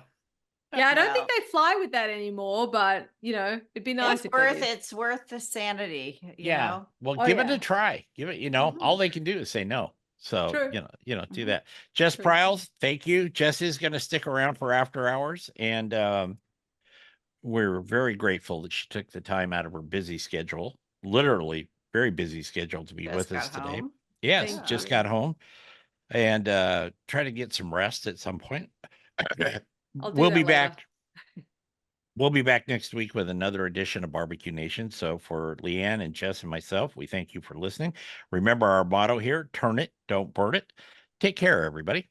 [SPEAKER 3] I don't think
[SPEAKER 2] No.
[SPEAKER 3] they fly with that anymore, but it'd be nice if they did.
[SPEAKER 2] It's worth the sanity, you
[SPEAKER 1] Yeah.
[SPEAKER 2] know.
[SPEAKER 1] Well,
[SPEAKER 3] Oh,
[SPEAKER 1] give it
[SPEAKER 3] yeah.
[SPEAKER 1] a try. Give it, all they can do is say no. So,
[SPEAKER 3] True.
[SPEAKER 1] do
[SPEAKER 2] Mhm.
[SPEAKER 1] that. Jess
[SPEAKER 3] True.
[SPEAKER 1] Pryles, thank you. Jess is going to stick around for after hours, and we're very grateful that she took the time out of her busy schedule, literally very busy schedule, to be
[SPEAKER 2] Just
[SPEAKER 1] with us
[SPEAKER 2] got
[SPEAKER 1] today.
[SPEAKER 2] home.
[SPEAKER 1] Yes,
[SPEAKER 3] Thank
[SPEAKER 1] just
[SPEAKER 3] you.
[SPEAKER 1] got home, and try to get some rest at some point.
[SPEAKER 3] I'll do
[SPEAKER 1] We'll
[SPEAKER 3] that
[SPEAKER 1] be
[SPEAKER 3] later.
[SPEAKER 1] back. We'll be back next week with another edition of Barbecue Nation. So for Leanne and Jess and myself, we thank you for listening. Remember our motto here: turn it, don't burn it. Take care, everybody.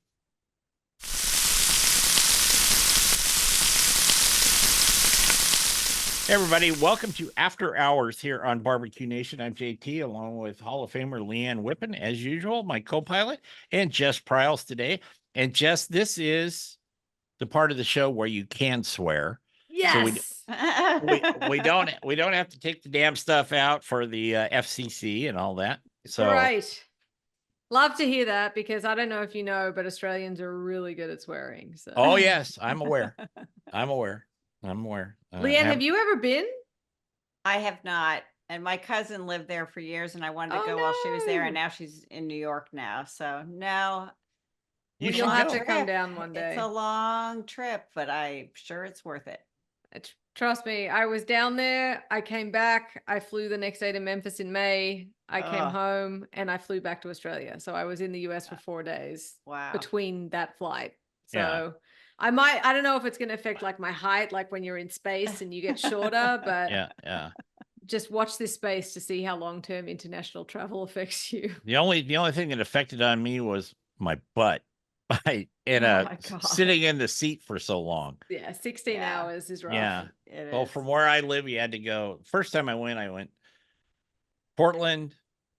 [SPEAKER 1] Hey everybody, welcome to After Hours here on Barbecue Nation. I'm JT, along with Hall of Famer Leanne Whippen, as usual, my co-pilot, and Jess Pryles today. And Jess, this is the part of the show where you can swear.
[SPEAKER 3] Yes.
[SPEAKER 1] So we don't have to take the damn stuff out for the FCC and all that. So
[SPEAKER 3] Great. Love to hear that, because I don't know if you know, but Australians are really good at swearing. So.
[SPEAKER 1] Oh yes, I'm aware. I'm aware.
[SPEAKER 3] Leanne, have you ever been?
[SPEAKER 2] I have not. And my cousin lived there for years, and I wanted to
[SPEAKER 3] Oh,
[SPEAKER 2] go while she was there, and
[SPEAKER 3] no.
[SPEAKER 2] now she's in New York now. So no.
[SPEAKER 1] You
[SPEAKER 3] Well,
[SPEAKER 1] should
[SPEAKER 3] you'll have
[SPEAKER 1] go.
[SPEAKER 3] to come down one day.
[SPEAKER 2] It's a long trip, but I'm sure it's worth it.
[SPEAKER 3] Trust me, I was down there. I came back. I flew the next day to Memphis in May. I came
[SPEAKER 2] Ugh.
[SPEAKER 3] home and I flew back to Australia. So I was in the US for 4 days
[SPEAKER 2] Wow.
[SPEAKER 3] between that flight. So
[SPEAKER 1] Yeah.
[SPEAKER 3] I don't know if it's going to affect like my height, like when you're in space and you get shorter, but
[SPEAKER 1] Yeah.
[SPEAKER 3] just watch this space to see how long-term international travel affects you.
[SPEAKER 1] The only thing that affected on me was my butt.
[SPEAKER 2] Oh my God.
[SPEAKER 1] Sitting in the seat for so long.
[SPEAKER 3] Yeah, 16
[SPEAKER 2] Yeah.
[SPEAKER 3] hours is rough.
[SPEAKER 1] Yeah.
[SPEAKER 2] It
[SPEAKER 1] Well,
[SPEAKER 2] is.
[SPEAKER 1] from where I live, you had to go. First time I went Portland,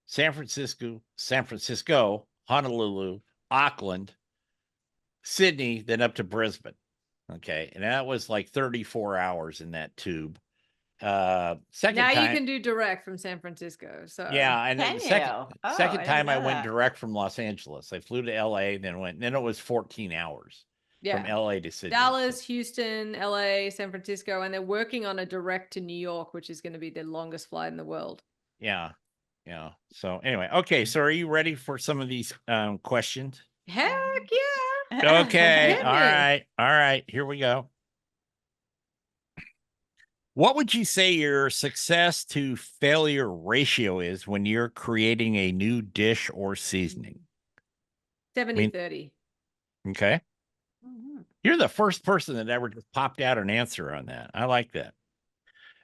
[SPEAKER 1] San Francisco, Honolulu, Auckland, Sydney, then up to Brisbane. Okay. And that was like 34 hours in that tube. Second
[SPEAKER 3] Now
[SPEAKER 1] time,
[SPEAKER 3] you can do direct from San Francisco. So
[SPEAKER 1] yeah, and then
[SPEAKER 2] Can
[SPEAKER 1] the
[SPEAKER 2] you?
[SPEAKER 1] second
[SPEAKER 2] Oh, I
[SPEAKER 1] second
[SPEAKER 2] didn't
[SPEAKER 1] time I
[SPEAKER 2] know
[SPEAKER 1] went
[SPEAKER 2] that.
[SPEAKER 1] direct from Los Angeles. I flew to LA, then it was 14 hours. from
[SPEAKER 3] Yeah.
[SPEAKER 1] LA to Sydney.
[SPEAKER 3] Dallas, Houston, LA, San Francisco, and they're working on a direct to New York, which is going to be the longest flight in the world.
[SPEAKER 1] Yeah. Yeah. So anyway, okay. So are you ready for some of these questions?
[SPEAKER 3] Heck yeah.
[SPEAKER 1] Okay.
[SPEAKER 3] Hit
[SPEAKER 1] All
[SPEAKER 3] me.
[SPEAKER 1] right. All right. Here we go. What would you say your success to failure ratio is when you're creating a new dish or seasoning?
[SPEAKER 3] 70-30.
[SPEAKER 1] Okay.
[SPEAKER 2] Mhm.
[SPEAKER 1] You're the first person that ever just popped out an answer on that. I like that.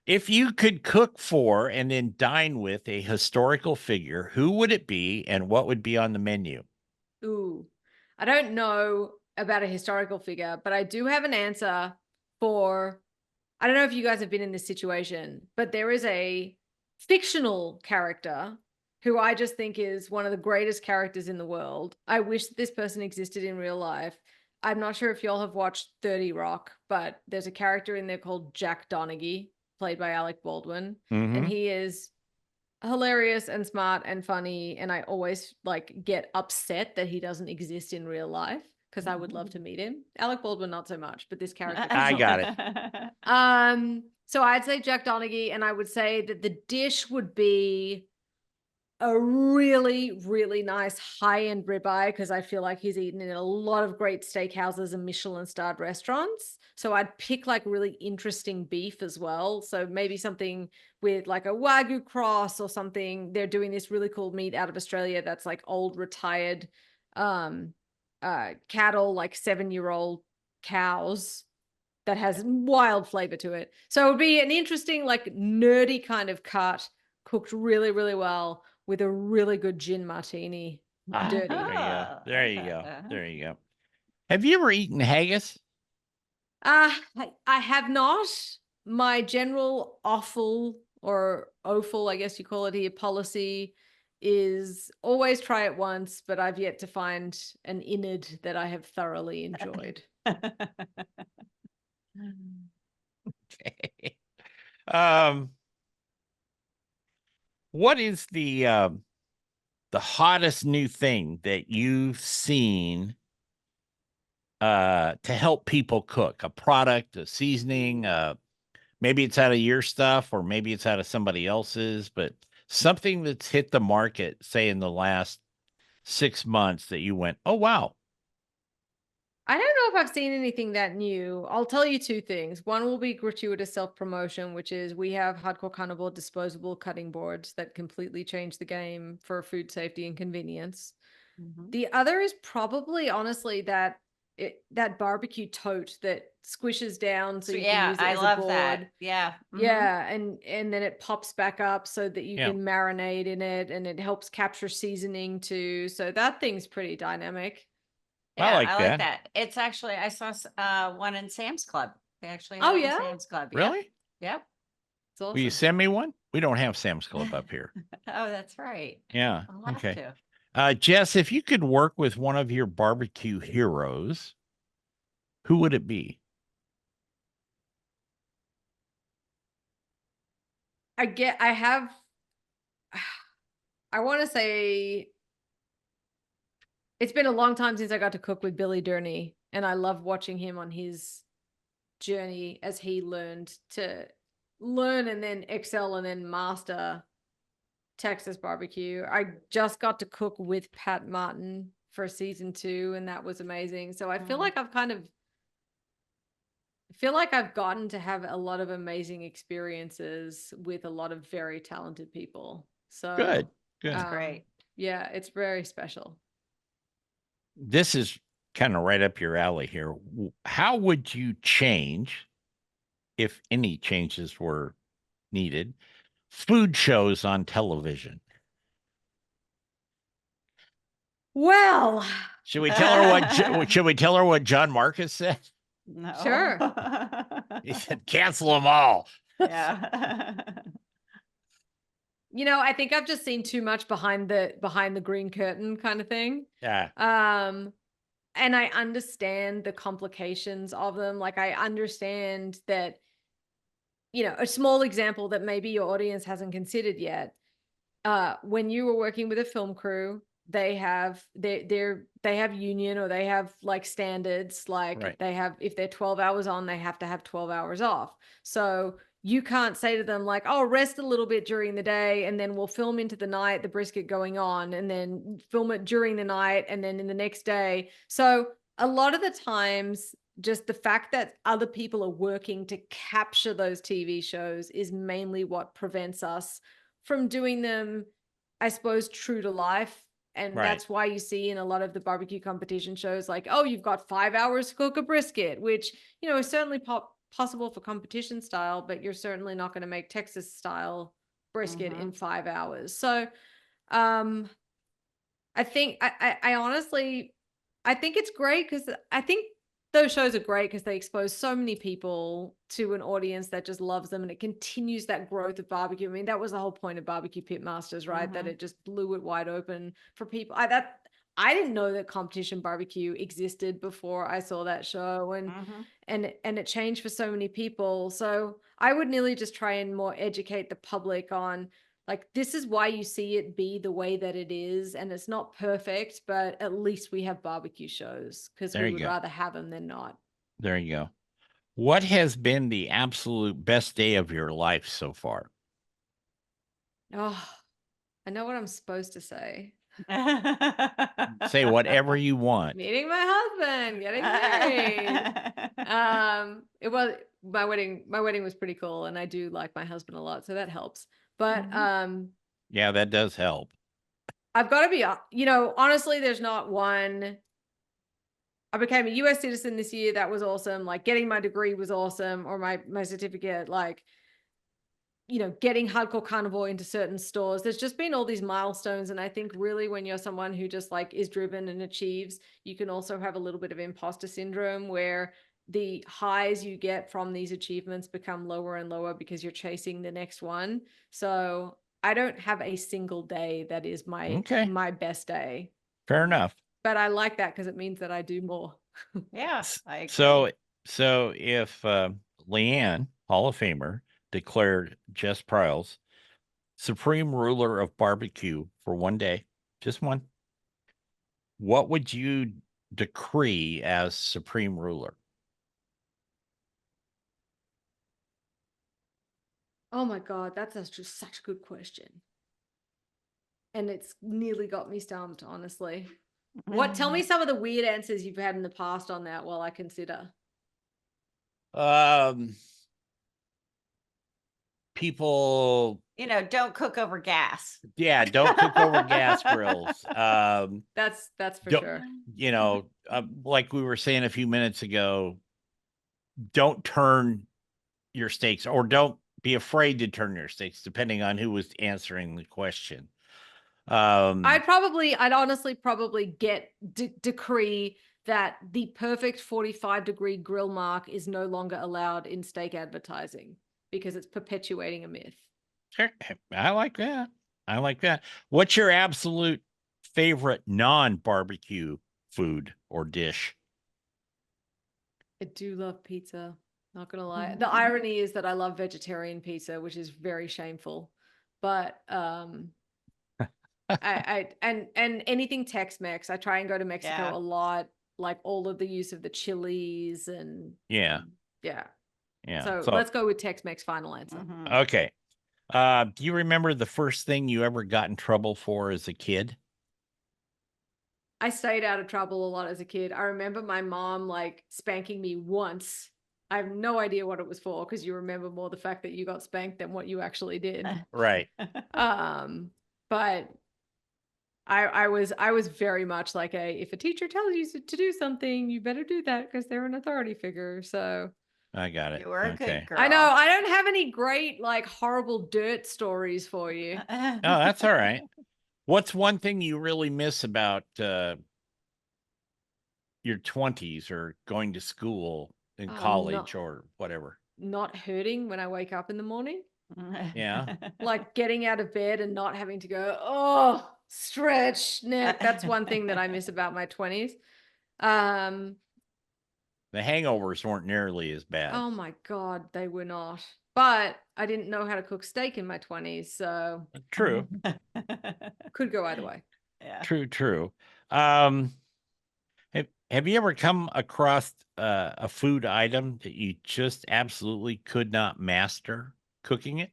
[SPEAKER 1] If you could cook for and then dine with a historical figure, who would it be and what would be on the menu?
[SPEAKER 3] Ooh, I don't know about a historical figure, but I do have an answer for, I don't know if you guys have been in this situation, but there is a fictional character who I just think is one of the greatest characters in the world. I wish that this person existed in real life. I'm not sure if y'all have watched 30 Rock, but there's a character in there called Jack Donaghy, played by Alec Baldwin, and
[SPEAKER 1] Mhm.
[SPEAKER 3] he is hilarious and smart and funny, and I always like get upset that he doesn't exist in real life because I would love to meet him. Alec Baldwin not so much, but this character
[SPEAKER 1] I got it.
[SPEAKER 3] so I'd say Jack Donaghy, and I would say that the dish would be a really, really nice high-end ribeye, because I feel like he's eaten in a lot of great steakhouses and Michelin-starred restaurants. So I'd pick like really interesting beef as well. So maybe something with like a Wagyu cross or something. They're doing this really cool meat out of Australia that's like old retired cattle, like 7-year-old cows that has wild flavor to it. So it would be an interesting, like nerdy kind of cut, cooked really, really well with a really good gin martini. Dirty.
[SPEAKER 1] There you go.
[SPEAKER 2] Oh,
[SPEAKER 1] There you go. There you go. Have you ever eaten haggis?
[SPEAKER 3] I have not. My general offal or offal, I guess you call it here, policy is always try it once, but I've yet to find an innard that I have thoroughly enjoyed.
[SPEAKER 1] um, what is the hottest new thing that you've seen to help people cook? A product, a seasoning, maybe it's out of your stuff or maybe it's out of somebody else's, but something that's hit the market, say in the last 6 months that you went, oh wow.
[SPEAKER 3] I don't know if I've seen anything that new. I'll tell you two things. One will be gratuitous self-promotion, which is we have Hardcore Carnivore disposable cutting boards that completely change the game for food safety and convenience.
[SPEAKER 2] Mhm.
[SPEAKER 3] The other is probably honestly that barbecue tote that squishes down so
[SPEAKER 2] So
[SPEAKER 3] you
[SPEAKER 2] yeah,
[SPEAKER 3] can use it
[SPEAKER 2] I
[SPEAKER 3] as
[SPEAKER 2] love
[SPEAKER 3] a board.
[SPEAKER 2] that. Yeah. Mhm.
[SPEAKER 3] Yeah, and then it pops back up so that you
[SPEAKER 1] Yeah.
[SPEAKER 3] can marinate in it, and it helps capture seasoning too. So that thing's pretty dynamic.
[SPEAKER 1] I
[SPEAKER 2] Yeah,
[SPEAKER 1] like
[SPEAKER 2] I like
[SPEAKER 1] that.
[SPEAKER 2] that. It's actually, I saw one in Sam's Club. They actually
[SPEAKER 3] Oh
[SPEAKER 2] have it in
[SPEAKER 3] yeah,
[SPEAKER 2] Sam's Club. Yep.
[SPEAKER 1] Really?
[SPEAKER 2] Yep.
[SPEAKER 3] it's
[SPEAKER 1] Will you
[SPEAKER 3] awesome.
[SPEAKER 1] send me one? We don't have Sam's Club up here.
[SPEAKER 2] Oh, that's right.
[SPEAKER 1] Yeah.
[SPEAKER 2] I'll have
[SPEAKER 1] Okay.
[SPEAKER 2] to.
[SPEAKER 1] Jess, if you could work with one of your barbecue heroes, who would it be?
[SPEAKER 3] I want to say it's been a long time since I got to cook with Billy Durney, and I love watching him on his journey as he learned to learn and then excel and then master Texas barbecue. I just got to cook with Pat Martin for season 2, and that was amazing. So I feel like I've gotten to have a lot of amazing experiences with a lot of very talented people. So
[SPEAKER 1] Good. Good.
[SPEAKER 2] That's great.
[SPEAKER 3] Yeah, it's very special.
[SPEAKER 1] This is kind of right up your alley here. How would you change, if any changes were needed, food shows on television?
[SPEAKER 3] Well,
[SPEAKER 1] Should we tell her should we tell her what John Marcus said?
[SPEAKER 2] No.
[SPEAKER 3] Sure.
[SPEAKER 1] He said, cancel them all.
[SPEAKER 2] Yeah.
[SPEAKER 3] I think I've just seen too much behind the green curtain kind of thing.
[SPEAKER 1] Yeah.
[SPEAKER 3] And I understand the complications of them. Like I understand that, a small example that maybe your audience hasn't considered yet. When you were working with a film crew, they have they have union, or they have like standards, like
[SPEAKER 1] Right.
[SPEAKER 3] they have, if they're 12 hours on, they have to have 12 hours off. So you can't say to them like, oh, rest a little bit during the day and then we'll film into the night the brisket going on, and then film it during the night and then in the next day. So a lot of the times, just the fact that other people are working to capture those TV shows is mainly what prevents us from doing them, I suppose, true to life. And
[SPEAKER 1] Right.
[SPEAKER 3] that's why you see in a lot of the barbecue competition shows, like, oh, you've got 5 hours to cook a brisket, which, you know, is certainly possible for competition style, but you're certainly not going to make Texas style brisket in 5 hours. So, I think I honestly, I think it's great, because I think those shows are great because they expose so many people to an audience that just loves them, and it continues that growth of barbecue. I mean, that was the whole point of Barbecue Pitmasters, right? That it just blew it wide open for people. I didn't know that competition barbecue existed before I saw that show, and it changed for so many people. So I would nearly just try and more educate the public on, like, this is why you see it be the way that it is, and it's not perfect, but at least we have barbecue shows, because
[SPEAKER 1] There
[SPEAKER 3] we
[SPEAKER 1] you
[SPEAKER 3] would
[SPEAKER 1] go.
[SPEAKER 3] rather have them than not.
[SPEAKER 1] There you go. What has been the absolute best day of your life so far?
[SPEAKER 3] Oh, I know what I'm supposed to say.
[SPEAKER 1] Say whatever you want.
[SPEAKER 3] Meeting my husband, getting married. It was my wedding. My wedding was pretty cool, and I do like my husband a lot, so that helps. But
[SPEAKER 1] Yeah, that does help.
[SPEAKER 3] I've got to be, you know, honestly, there's not one. I became a US citizen this year. That was awesome. Like, getting my degree was awesome, or my certificate. Like, you know, getting Hardcore Carnivore into certain stores. There's just been all these milestones. And I think really when you're someone who just like is driven and achieves, you can also have a little bit of imposter syndrome, where the highs you get from these achievements become lower and lower because you're chasing the next one. So I don't have a single day that is my best day.
[SPEAKER 1] Fair enough.
[SPEAKER 3] But I like that because it means that I do more.
[SPEAKER 2] Yeah, I agree.
[SPEAKER 1] So if Leanne, Hall of Famer, declared Jess Pryles supreme ruler of barbecue for one day, just one, what would you decree as supreme ruler?
[SPEAKER 3] Oh my God, that's just such a good question. And it's nearly got me stumped, honestly. Tell me some of the weird answers you've had in the past on that while I consider.
[SPEAKER 1] People,
[SPEAKER 2] you know, don't cook over gas.
[SPEAKER 1] Yeah, don't cook over gas grills.
[SPEAKER 3] That's for sure.
[SPEAKER 1] You know, like we were saying a few minutes ago, don't turn your steaks, or don't be afraid to turn your steaks, depending on who was answering the question.
[SPEAKER 3] I'd honestly probably decree that the perfect 45-degree grill mark is no longer allowed in steak advertising, because it's perpetuating a myth.
[SPEAKER 1] Sure. I like that. I like that. What's your absolute favorite non-barbecue food or dish?
[SPEAKER 3] I do love pizza. Not gonna lie. The irony is that I love vegetarian pizza, which is very shameful. But and anything Tex-Mex. I try and go to Mexico a lot. Like all of the use of the chilies and
[SPEAKER 1] yeah.
[SPEAKER 3] So let's go with Tex-Mex. Final answer.
[SPEAKER 1] Okay. Do you remember the first thing you ever got in trouble for as a kid?
[SPEAKER 3] I stayed out of trouble a lot as a kid. I remember my mom like spanking me once. I have no idea what it was for, because you remember more the fact that you got spanked than what you actually did.
[SPEAKER 1] Right.
[SPEAKER 3] But I was very much like if a teacher tells you to do something, you better do that because they're an authority figure. So
[SPEAKER 1] I got it.
[SPEAKER 2] You were a good girl.
[SPEAKER 3] I know I don't have any great like horrible dirt stories for you.
[SPEAKER 1] Oh, that's all right. What's one thing you really miss about your 20s or going to school in college or whatever?
[SPEAKER 3] Not hurting when I wake up in the morning.
[SPEAKER 1] Yeah.
[SPEAKER 3] Like getting out of bed and not having to go, oh, stretch neck. That's one thing that I miss about my 20s.
[SPEAKER 1] The hangovers weren't nearly as bad.
[SPEAKER 3] Oh my God, they were not. But I didn't know how to cook steak in my 20s, so
[SPEAKER 1] true.
[SPEAKER 3] Could go either way.
[SPEAKER 2] Yeah.
[SPEAKER 1] True. Um, have you ever come across a food item that you just absolutely could not master cooking it?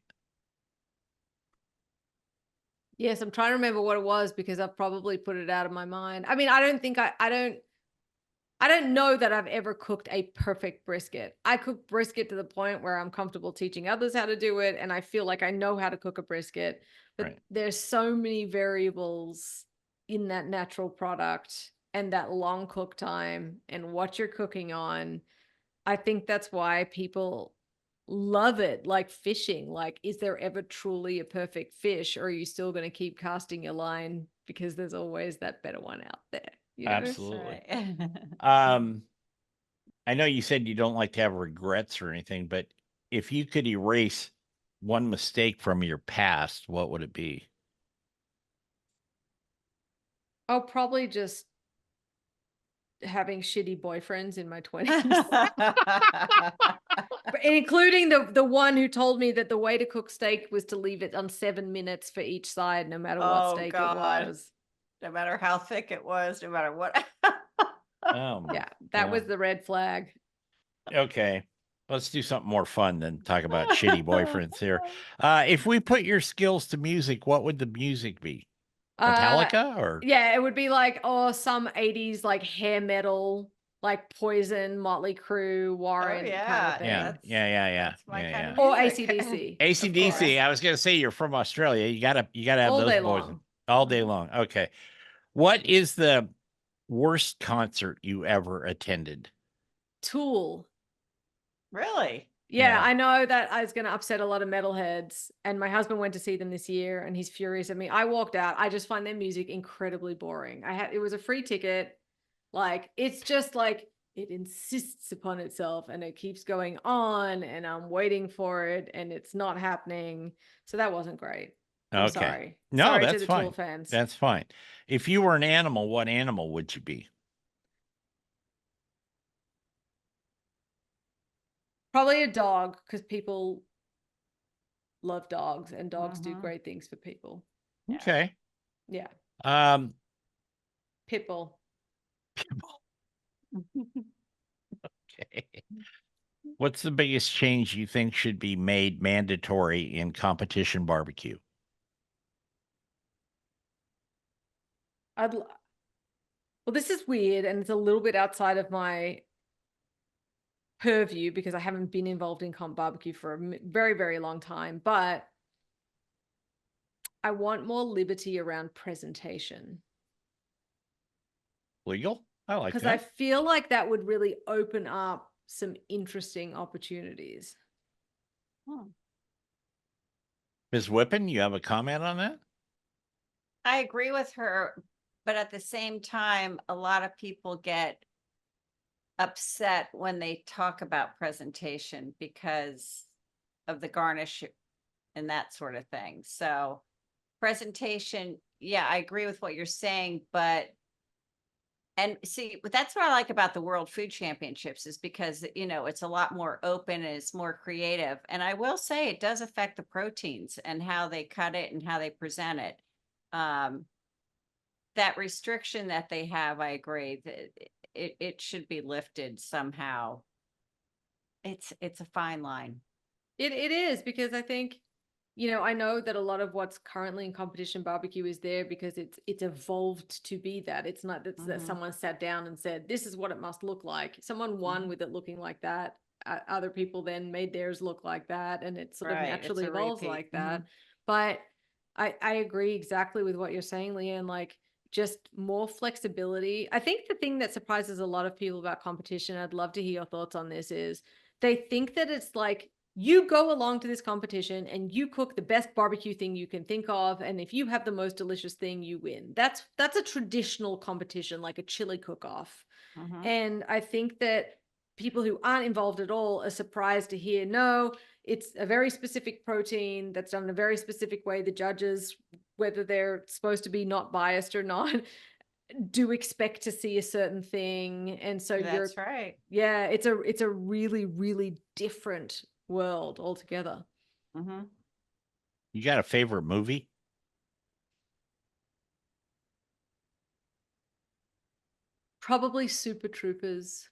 [SPEAKER 3] Yes, I'm trying to remember what it was because I've probably put it out of my mind. I mean, I don't think I don't know that I've ever cooked a perfect brisket. I cook brisket to the point where I'm comfortable teaching others how to do it, and I feel like I know how to cook a brisket. But
[SPEAKER 1] Right.
[SPEAKER 3] there's so many variables in that natural product and that long cook time and what you're cooking on. I think that's why people love it, like fishing. Like, is there ever truly a perfect fish, or are you still going to keep casting your line because there's always that better one out there, you know?
[SPEAKER 2] That's
[SPEAKER 1] Absolutely.
[SPEAKER 2] right.
[SPEAKER 1] I know you said you don't like to have regrets or anything, but if you could erase one mistake from your past, what would it be?
[SPEAKER 3] I'll probably just having shitty boyfriends in my 20s. Including the one who told me that the way to cook steak was to leave it on 7 minutes for each side, no matter what
[SPEAKER 2] Oh
[SPEAKER 3] steak it
[SPEAKER 2] God.
[SPEAKER 3] was.
[SPEAKER 2] No matter how thick it was, no matter what.
[SPEAKER 3] Yeah, that was the red flag.
[SPEAKER 1] Okay. Let's do something more fun than talk about shitty boyfriends here. If we put your skills to music, what would the music be?
[SPEAKER 3] Uh,
[SPEAKER 1] Metallica or
[SPEAKER 3] yeah, it would be like, oh, some 80s like hair metal, like Poison, Motley Crue,
[SPEAKER 2] Oh
[SPEAKER 3] Warrant kind of
[SPEAKER 2] yeah.
[SPEAKER 1] yeah,
[SPEAKER 3] thing.
[SPEAKER 2] That's my kind of
[SPEAKER 3] Or
[SPEAKER 2] music.
[SPEAKER 3] AC/DC, of
[SPEAKER 1] AC/DC.
[SPEAKER 3] course,
[SPEAKER 1] I was gonna say you're from Australia. You gotta have
[SPEAKER 3] all
[SPEAKER 1] those
[SPEAKER 3] day
[SPEAKER 1] boys
[SPEAKER 3] long.
[SPEAKER 1] all day
[SPEAKER 2] Mhm.
[SPEAKER 1] long. Okay. What is the worst concert you ever attended?
[SPEAKER 3] Tool.
[SPEAKER 2] Really?
[SPEAKER 3] Yeah,
[SPEAKER 1] Yeah.
[SPEAKER 3] I know that I was going to upset a lot of metalheads, and my husband went to see them this year, and he's furious at me. I walked out. I just find their music incredibly boring. It was a free ticket. Like, it's just like it insists upon itself, and it keeps going on, and I'm waiting for it, and it's not happening. So that wasn't great. I'm
[SPEAKER 1] Okay.
[SPEAKER 3] sorry.
[SPEAKER 1] No,
[SPEAKER 3] Sorry to
[SPEAKER 1] that's
[SPEAKER 3] the Tool
[SPEAKER 1] fine.
[SPEAKER 3] fans.
[SPEAKER 1] That's fine. If you were an animal, what animal would you be?
[SPEAKER 3] Probably a dog because people love dogs, and dogs do
[SPEAKER 2] Mm-hmm.
[SPEAKER 3] great things for people.
[SPEAKER 2] Yeah.
[SPEAKER 1] Okay.
[SPEAKER 3] Yeah,
[SPEAKER 1] Um,
[SPEAKER 3] Pitbull.
[SPEAKER 1] okay. What's the biggest change you think should be made mandatory in competition barbecue?
[SPEAKER 3] I'd l- Well, this is weird and it's a little bit outside of my purview because I haven't been involved in comp barbecue for a very, very long time, but I want more liberty around presentation
[SPEAKER 1] Legal? I like
[SPEAKER 3] because I
[SPEAKER 1] that.
[SPEAKER 3] feel like that would really open up some interesting opportunities.
[SPEAKER 2] Hmm.
[SPEAKER 1] Ms. Whippen, you have a comment on that?
[SPEAKER 2] I agree with her, but at the same time, a lot of people get upset when they talk about presentation because of the garnish and that sort of thing. So presentation, yeah, I agree with what you're saying, but and see, but that's what I like about the World Food Championships is because, it's a lot more open and it's more creative. And I will say it does affect the proteins and how they cut it and how they present it. Um, that restriction that they have, I agree that it should be lifted somehow. It's a fine line.
[SPEAKER 3] It is because I think, I know that a lot of what's currently in competition barbecue is there because it's evolved to be that. It's not that
[SPEAKER 2] Mhm.
[SPEAKER 3] someone sat down and said, this is what it must look like. Someone won
[SPEAKER 2] Mhm.
[SPEAKER 3] with it looking like that. Other people then made theirs look like that, and it sort of
[SPEAKER 2] Right, it's
[SPEAKER 3] naturally
[SPEAKER 2] a
[SPEAKER 3] evolves
[SPEAKER 2] repeat.
[SPEAKER 3] like that. But I agree exactly with what you're saying, Leanne. Like, just more flexibility. I think the thing that surprises a lot of people about competition, I'd love to hear your thoughts on this, is they think that it's like you go along to this competition and you cook the best barbecue thing you can think of, and if you have the most delicious thing, you win. That's a traditional competition, like a chili cook-off.
[SPEAKER 2] Mhm.
[SPEAKER 3] And I think that people who aren't involved at all are surprised to hear, no, it's a very specific protein that's done in a very specific way. The judges, whether they're supposed to be not biased or not, do expect to see a certain thing. And so
[SPEAKER 2] That's right.
[SPEAKER 3] yeah, it's a really, really different world altogether.
[SPEAKER 2] Mhm.
[SPEAKER 1] You got a favorite movie?
[SPEAKER 3] Probably Super Troopers.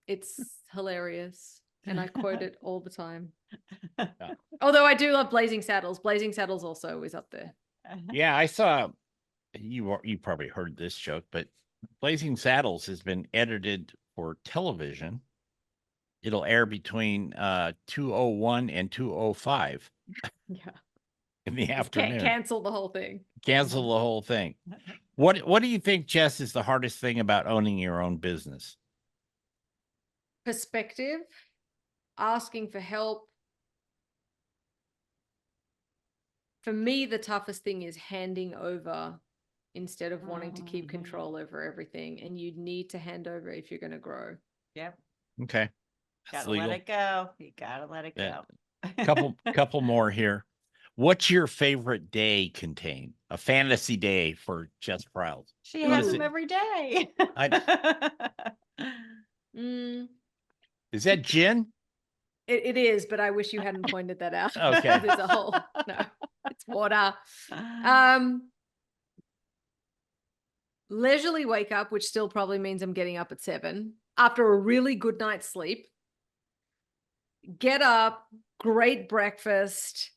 [SPEAKER 3] It's hilarious. And I quote it all the time. Although I do love Blazing Saddles. Blazing Saddles also is up there.
[SPEAKER 1] Yeah, I saw you probably heard this joke, but Blazing Saddles has been edited for television. It'll air between 2:01 and 2:05
[SPEAKER 3] Yeah.
[SPEAKER 1] in the
[SPEAKER 3] Just
[SPEAKER 1] afternoon.
[SPEAKER 3] cancel the whole thing.
[SPEAKER 1] Cancel the whole thing. What do you think, Jess, is the hardest thing about owning your own business?
[SPEAKER 3] Perspective, asking for help. For me, the toughest thing is handing over instead of wanting to keep control over everything. And you need to hand over if you're going to grow.
[SPEAKER 2] Yep.
[SPEAKER 1] Okay. That's
[SPEAKER 2] Gotta
[SPEAKER 1] legal.
[SPEAKER 2] let it go. You gotta let it
[SPEAKER 1] Yeah.
[SPEAKER 2] go.
[SPEAKER 1] Couple more here. What's your favorite day contain? A fantasy day for Jess Pryles.
[SPEAKER 2] She
[SPEAKER 1] What
[SPEAKER 2] has
[SPEAKER 1] is
[SPEAKER 2] them
[SPEAKER 1] it?
[SPEAKER 2] every day.
[SPEAKER 1] Is that gin?
[SPEAKER 3] It is, but I wish you hadn't pointed that out.
[SPEAKER 1] Okay.
[SPEAKER 3] There's a whole, no, it's water. Leisurely wake up, which still probably means I'm getting up at 7 after a really good night's sleep. Get up, great breakfast.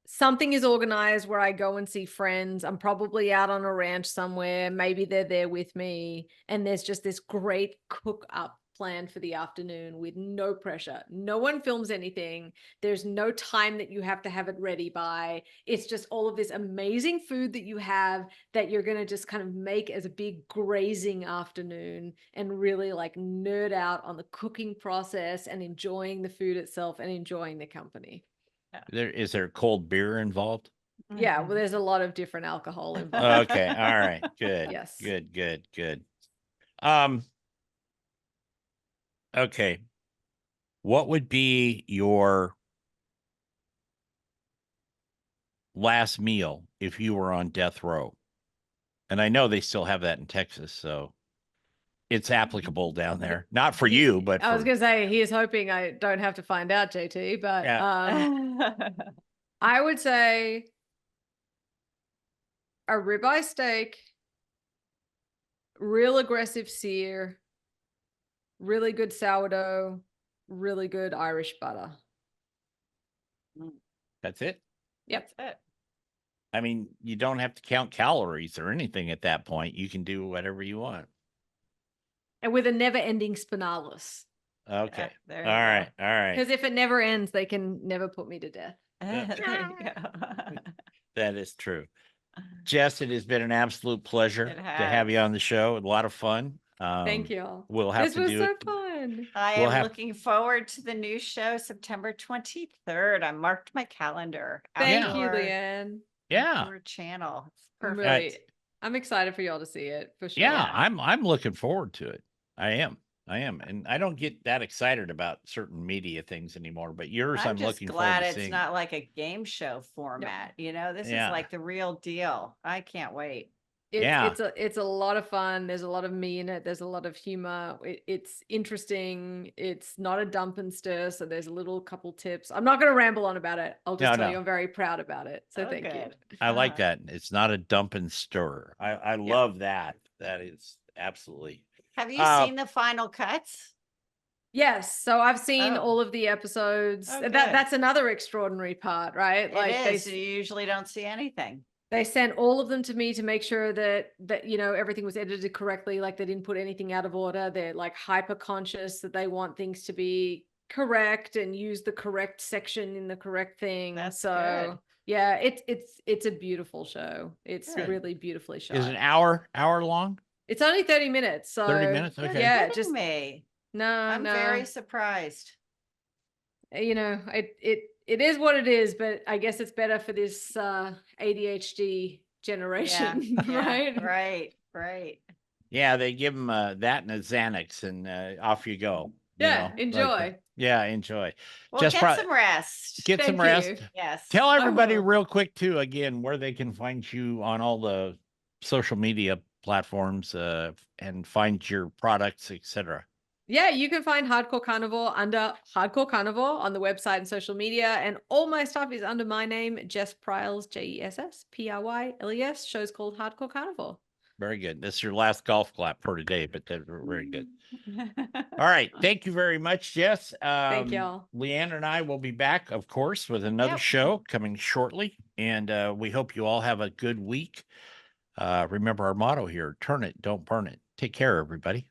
[SPEAKER 3] Something is organized where I go and see friends. I'm probably out on a ranch somewhere. Maybe they're there with me. And there's just this great cook up plan for the afternoon with no pressure. No one films anything. There's no time that you have to have it ready by. It's just all of this amazing food that you have that you're going to just kind of make as a big grazing afternoon and really like nerd out on the cooking process and enjoying the food itself and enjoying the company.
[SPEAKER 1] Is there cold beer involved?
[SPEAKER 3] Yeah, well, there's a lot of different alcohol involved.
[SPEAKER 1] Okay. All right. Good.
[SPEAKER 3] Yes.
[SPEAKER 1] Good. Okay. What would be your last meal if you were on death row? And I know they still have that in Texas, so it's applicable down there. Not for you, but
[SPEAKER 3] I was
[SPEAKER 1] for,
[SPEAKER 3] going to say he is hoping I don't have to find out, JT, but
[SPEAKER 1] Yeah.
[SPEAKER 3] I would say a ribeye steak, real aggressive sear, really good sourdough, really good Irish butter.
[SPEAKER 1] that's it.
[SPEAKER 3] Yep.
[SPEAKER 2] That's it.
[SPEAKER 1] I mean, you don't have to count calories or anything at that point. You can do whatever you want.
[SPEAKER 3] And with a never-ending spinalis.
[SPEAKER 1] Okay.
[SPEAKER 2] there
[SPEAKER 1] All
[SPEAKER 2] you
[SPEAKER 1] right.
[SPEAKER 2] go.
[SPEAKER 1] All right.
[SPEAKER 3] Because if it never ends, they can never put me to death.
[SPEAKER 2] There you go.
[SPEAKER 1] That is true. Jess, it has been an absolute pleasure
[SPEAKER 2] It
[SPEAKER 1] to have you
[SPEAKER 2] has.
[SPEAKER 1] on the show. A lot of fun.
[SPEAKER 3] Thank you all.
[SPEAKER 1] We'll have
[SPEAKER 3] This
[SPEAKER 1] to
[SPEAKER 3] was
[SPEAKER 1] do
[SPEAKER 3] so
[SPEAKER 1] it.
[SPEAKER 3] fun.
[SPEAKER 2] I
[SPEAKER 1] We'll
[SPEAKER 2] am
[SPEAKER 1] have-
[SPEAKER 2] looking forward to the new show, September 23rd. I marked my calendar.
[SPEAKER 3] Thank
[SPEAKER 1] Yeah.
[SPEAKER 3] you,
[SPEAKER 2] Outdoor-
[SPEAKER 3] Leanne.
[SPEAKER 1] Yeah.
[SPEAKER 2] Outdoor channel. It's
[SPEAKER 3] I'm
[SPEAKER 2] perfect.
[SPEAKER 3] I'm excited for y'all to see it for sure.
[SPEAKER 1] Yeah, I'm looking forward to it. I am. And I don't get that excited about certain media things anymore, but yours
[SPEAKER 2] I'm
[SPEAKER 1] I'm
[SPEAKER 2] just
[SPEAKER 1] looking
[SPEAKER 2] glad
[SPEAKER 1] forward to
[SPEAKER 2] it's
[SPEAKER 1] seeing.
[SPEAKER 2] not like a game show format. You know, this
[SPEAKER 1] Yeah.
[SPEAKER 2] is like the real deal. I can't wait.
[SPEAKER 1] Yeah.
[SPEAKER 3] It's a lot of fun. There's a lot of me in it. There's a lot of humor. It's interesting. It's not a dump and stir. So there's a little couple tips. I'm not going to ramble on about it. I'll just tell you I'm very proud about it. So
[SPEAKER 2] Oh,
[SPEAKER 3] thank you.
[SPEAKER 2] good.
[SPEAKER 1] I like
[SPEAKER 2] Uh-huh.
[SPEAKER 1] that. It's not a dump and stir. I love that. That is absolutely.
[SPEAKER 2] Have you seen the final cuts?
[SPEAKER 3] Yes. So I've seen
[SPEAKER 2] Oh.
[SPEAKER 3] all of the episodes.
[SPEAKER 2] Oh,
[SPEAKER 3] That's another extraordinary part, right?
[SPEAKER 2] It is. You usually don't see anything.
[SPEAKER 3] They sent all of them to me to make sure that you know everything was edited correctly, like they didn't put anything out of order. They're like hyper conscious that they want things to be correct and use the correct section in the correct thing.
[SPEAKER 2] That's
[SPEAKER 3] so
[SPEAKER 2] good.
[SPEAKER 3] yeah, it's a beautiful show. It's
[SPEAKER 2] Good.
[SPEAKER 3] really beautifully shot.
[SPEAKER 1] Is it an hour long?
[SPEAKER 3] It's only 30 minutes. So
[SPEAKER 1] 30 minutes?
[SPEAKER 2] You're
[SPEAKER 1] Okay.
[SPEAKER 3] yeah,
[SPEAKER 2] kidding
[SPEAKER 3] just
[SPEAKER 2] me.
[SPEAKER 3] no,
[SPEAKER 2] I'm
[SPEAKER 3] no.
[SPEAKER 2] very surprised.
[SPEAKER 3] You know, it is what it is, but I guess it's better for this ADHD generation, right?
[SPEAKER 2] Right.
[SPEAKER 1] Yeah, they give them that and a Xanax and off you go. you
[SPEAKER 3] Yeah,
[SPEAKER 1] know, like
[SPEAKER 3] enjoy.
[SPEAKER 1] that. Yeah, enjoy.
[SPEAKER 2] Well,
[SPEAKER 1] Just
[SPEAKER 2] get some rest.
[SPEAKER 1] Get some
[SPEAKER 3] Thank
[SPEAKER 1] rest.
[SPEAKER 3] you.
[SPEAKER 2] Yes.
[SPEAKER 1] Tell everybody
[SPEAKER 3] will.
[SPEAKER 1] real quick too, again, where they can find you on all the social media platforms and find your products, etc.
[SPEAKER 3] Yeah, you can find Hardcore Carnivore under Hardcore Carnivore on the website and social media. And all my stuff is under my name, Jess Pryles, JessPryles. Show's called Hardcore Carnivore.
[SPEAKER 1] Very good. This is your last golf clap for today, but that's very good. All right. Thank you very much, Jess.
[SPEAKER 3] Thank y'all.
[SPEAKER 1] Leanne and I will be back, of course, with another
[SPEAKER 2] Yep.
[SPEAKER 1] show coming shortly. And we hope you all have a good week. Remember our motto here, turn it, don't burn it. Take care, everybody.